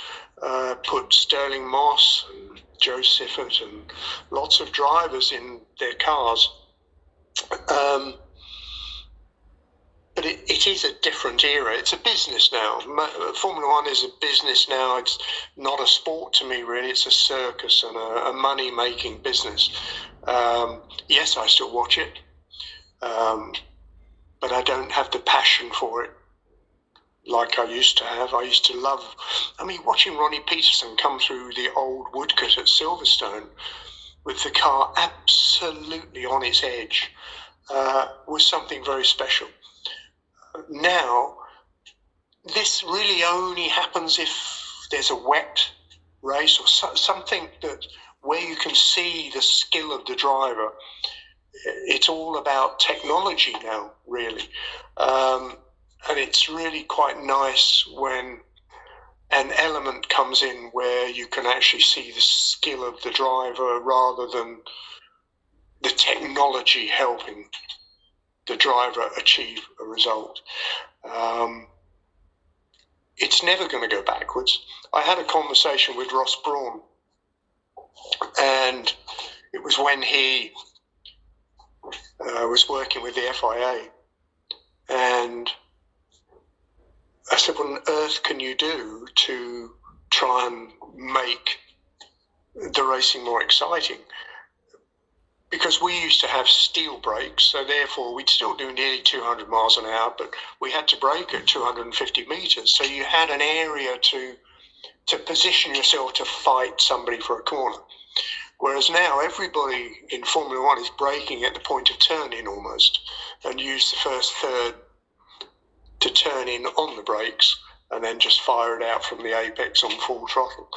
put Sterling Moss and Joe Siffert and lots of drivers in their cars. But it is a different era. It's a business now. Formula One is a business now. It's not a sport to me, really. It's a circus and a money-making business. Yes, I still watch it, but I don't have the passion for it like I used to have. I used to love, watching Ronnie Peterson come through the old Woodcote at Silverstone with the car absolutely on its edge was something very special. Now, this really only happens if there's a wet race or something that where you can see the skill of the driver. It's all about technology now, really. And it's really quite nice when an element comes in where you can actually see the skill of the driver rather than the technology helping the driver achieve a result. It's never going to go backwards. I had a conversation with Ross Brawn, and it was when he was working with the FIA, and I said, what on earth can you do to try and make the racing more exciting? Because we used to have steel brakes, so therefore we'd still do nearly 200 miles an hour, but we had to brake at 250 meters. So you had an area to position yourself to fight somebody for a corner. Whereas now everybody in Formula One is braking at the point of turn-in almost, and use the first third to turn in on the brakes and then just fire it out from the apex on full throttle.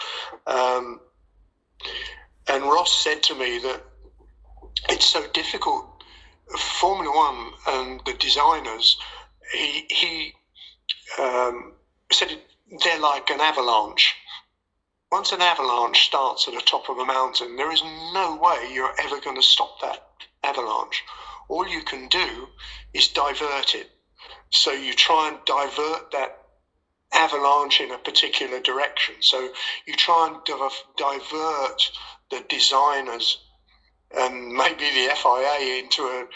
And Ross said to me that it's so difficult. Formula One and the designers, he said they're like an avalanche. Once an avalanche starts at the top of a mountain, there is no way you're ever going to stop that avalanche. All you can do is divert it. So you try and divert that avalanche in a particular direction. So you try and divert the designers and maybe the FIA into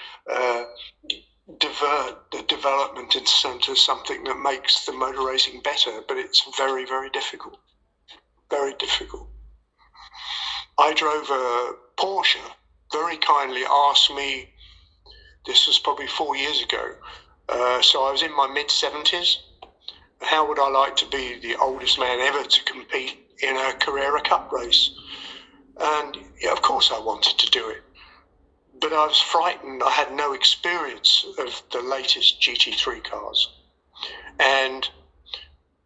divert the development into something that makes the motor racing better, but it's very, very difficult. Very difficult. I drove a Porsche, very kindly asked me, this was probably 4 years ago, so I was in my mid-70s, how would I like to be the oldest man ever to compete in a Carrera Cup race? And yeah, of course I wanted to do it, but I was frightened. I had no experience of the latest GT3 cars, and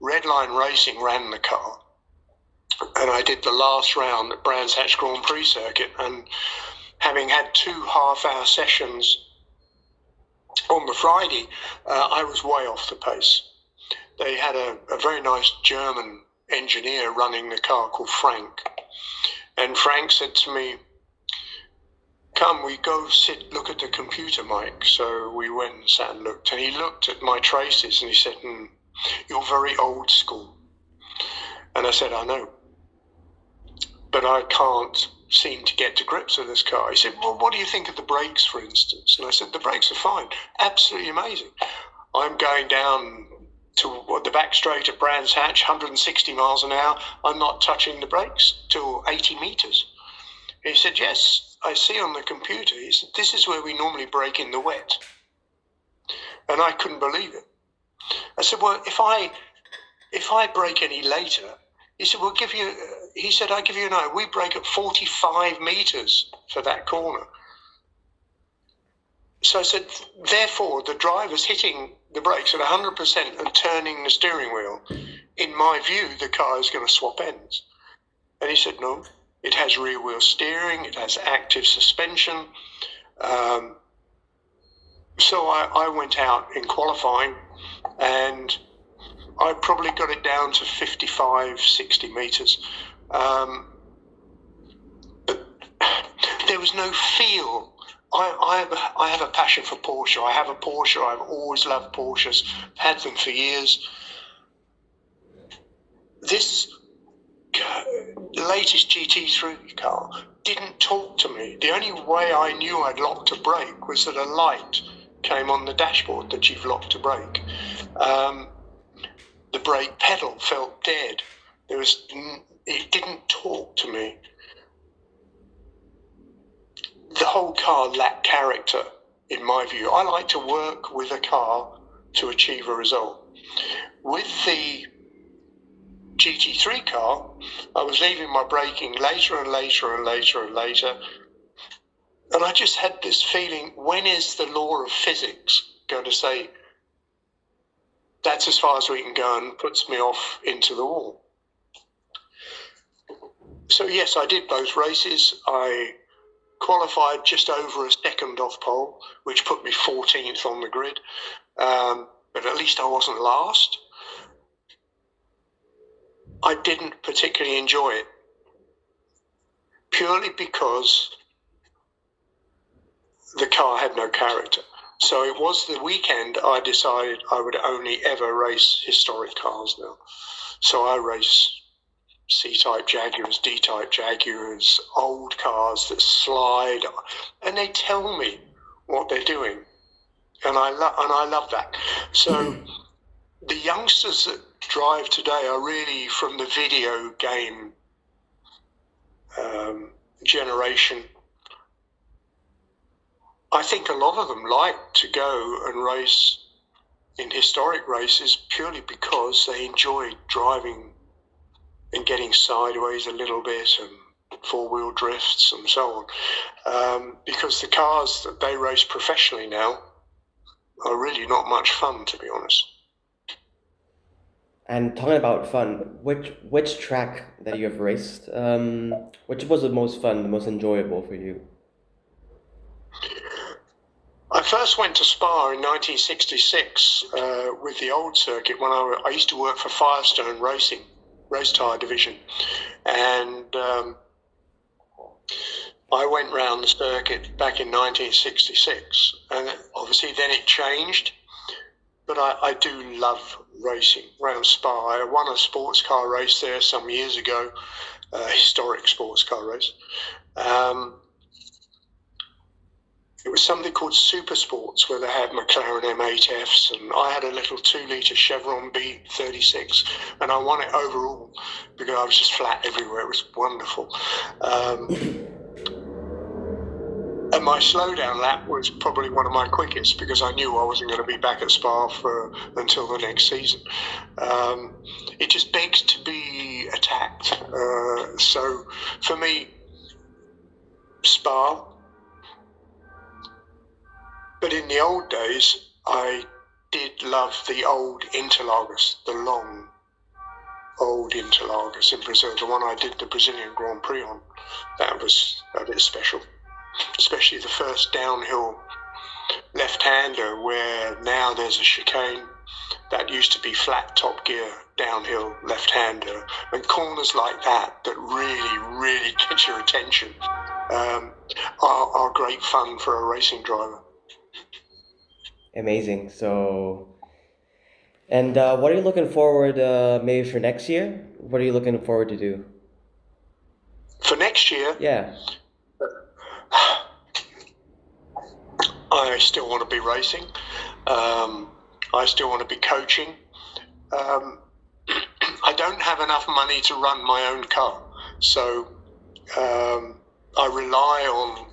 Redline Racing ran the car, and I did the last round at Brands Hatch Grand Prix circuit, and having had 2 half-hour sessions on the Friday, I was way off the pace. They had a very nice German engineer running the car called Frank, and Frank said to me, come, we go look at the computer, Mike. So we went and sat and looked, and he looked at my traces and he said, you're very old school. And I said, I know, but I can't seem to get to grips with this car. He said, well, what do you think of the brakes, for instance? And I said, the brakes are fine, absolutely amazing. I'm going down to the back straight at Brands Hatch, 160 miles an hour. I'm not touching the brakes till 80 meters. He said, yes, I see on the computer. He said, this is where we normally brake in the wet. And I couldn't believe it. I said, well, if I brake any later, he said, I'll give you an eye. We brake at 45 meters for that corner. So I said, therefore, the driver's hitting the brakes at 100% and turning the steering wheel. In my view, the car is going to swap ends. And he said, no, it has rear wheel steering, it has active suspension. So I went out in qualifying, and I probably got it down to 55, 60 meters. But there was no feel. I have a passion for Porsche. I have a Porsche. I've always loved Porsches. Had them for years. This latest GT3 car didn't talk to me. The only way I knew I'd locked a brake was that a light came on the dashboard that you've locked a brake. The brake pedal felt dead. It didn't talk to me. The whole car lacked character, in my view. I like to work with a car to achieve a result. with the GT3 car, I was leaving my braking later and later and later and later. And I just had this feeling, when is the law of physics going to say, that's as far as we can go, and puts me off into the wall? So yes, I did both races. I qualified just over a second off pole, which put me 14th on the grid. But at least I wasn't last. I didn't particularly enjoy it, purely because the car had no character. So it was the weekend I decided I would only ever race historic cars now. So I race C-type Jaguars, D-type Jaguars, old cars that slide, and they tell me what they're doing, and I love that. So the youngsters that drive today are really from the video game generation. I think a lot of them like to go and race in historic races purely because they enjoy driving and getting sideways a little bit and four-wheel drifts and so on. Because the cars that they race professionally now are really not much fun, to be honest. And talking about fun, which track that you have raced, which was the most fun, the most enjoyable for you? I first went to Spa in 1966 with the old circuit when I used to work for Firestone Racing, race tyre division, and I went round the circuit back in 1966, and obviously then it changed, but I do love racing around Spa. I won a sports car race there some years ago, a historic sports car race. It was something called Super Sports, where they had McLaren M8Fs, and I had a little 2-litre Chevron B36, and I won it overall because I was just flat everywhere. It was wonderful. And my slowdown lap was probably one of my quickest because I knew I wasn't going to be back at Spa until the next season. It just begs to be attacked. So for me, Spa. But in the old days, I did love the old Interlagos, the long old Interlagos in Brazil, the one I did the Brazilian Grand Prix on. That was a bit special, especially the first downhill left-hander where now there's a chicane. That used to be flat top gear, downhill left-hander, and corners like that really, really get your attention are great fun for a racing driver. Amazing. So, and what are you looking forward maybe for next year? What are you looking forward to do? For next year? Yeah. I still want to be racing. I still want to be coaching. I don't have enough money to run my own car, so I rely on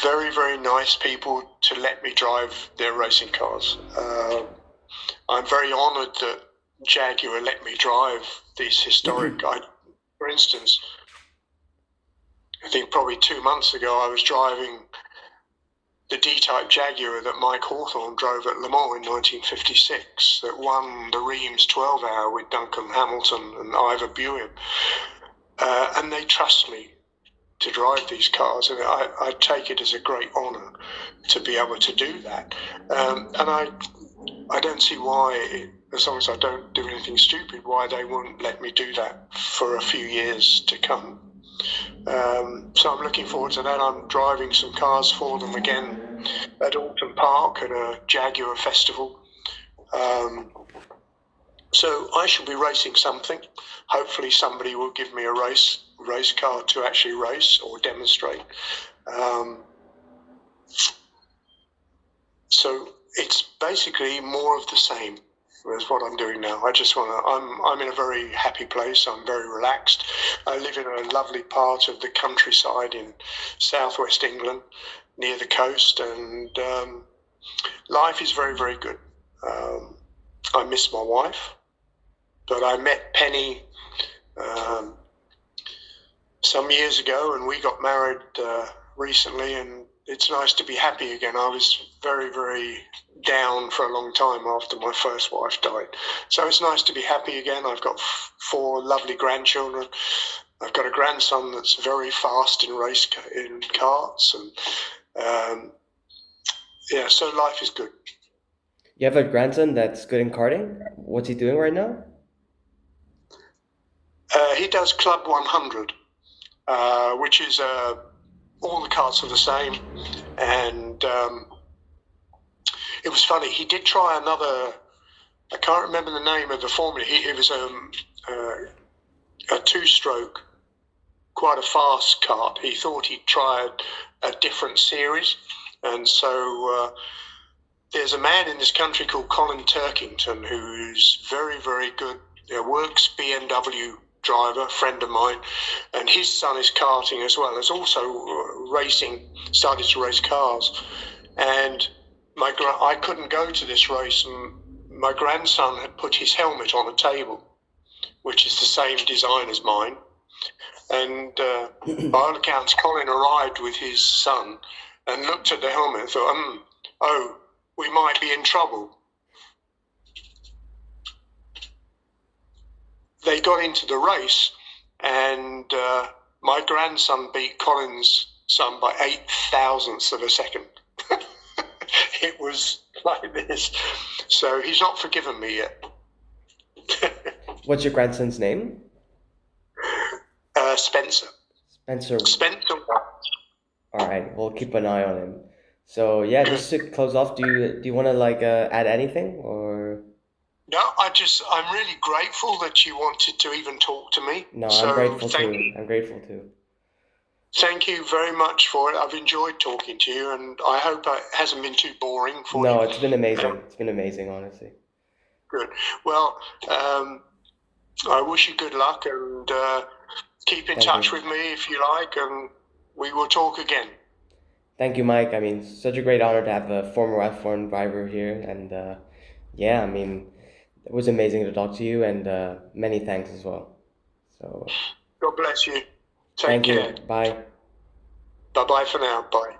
very, very nice people to let me drive their racing cars. I'm very honoured that Jaguar let me drive these historic. For instance, I think probably 2 months ago I was driving the D-Type Jaguar that Mike Hawthorne drove at Le Mans in 1956, that won the Reims 12-hour with Duncan Hamilton and Ivor Buim. And they trust me to drive these cars, and I take it as a great honour to be able to do that. And I don't see why, as long as I don't do anything stupid, why they wouldn't let me do that for a few years to come. So I'm looking forward to that. I'm driving some cars for them again at Alton Park at a Jaguar festival. So I shall be racing something. Hopefully somebody will give me a race car to actually race or demonstrate. So it's basically more of the same as what I'm doing now. I just want to, I'm in a very happy place. I'm very relaxed. I live in a lovely part of the countryside in southwest England near the coast, and life is very, very good. I miss my wife, but I met Penny some years ago, and we got married recently, and it's nice to be happy again. I was very, very down for a long time after my first wife died. So it's nice to be happy again. I've got 4 lovely grandchildren. I've got a grandson that's very fast in in karts, and yeah, so life is good. You have a grandson that's good in karting? What's he doing right now? He does Club 100, which is all the karts are the same, and it was funny. He did try another. I can't remember the name of the formula. It was a 2-stroke, quite a fast kart. He thought he'd tried a different series, and so there's a man in this country called Colin Turkington who's very, very good. Works BMW driver, friend of mine, and his son is karting as well. Is also started to race cars, and I couldn't go to this race, and my grandson had put his helmet on a table, which is the same design as mine. And by all accounts, Colin arrived with his son and looked at the helmet and thought, oh, we might be in trouble. They got into the race, and my grandson beat Colin's son by 0.008 of a second. It was like this. So he's not forgiven me yet. What's your grandson's name? Spencer. Spencer. Spencer. All right, we'll keep an eye on him. So yeah, just to close off, do you want to add anything or? No, I'm really grateful that you wanted to even talk to me. No, so I'm grateful thank too. you. I'm grateful too. Thank you very much for it. I've enjoyed talking to you, and I hope it hasn't been too boring for you. No, it's been amazing. It's been amazing, honestly. Good. Well, I wish you good luck, and keep in Thank touch you. with me if you like, and we will talk again. Thank you, Mike. I mean, such a great honor to have a former F1 driver here, and yeah, I mean, it was amazing to talk to you, and many thanks as well. So, God bless you. Take thank you. care. Bye. Bye-bye for now. Bye.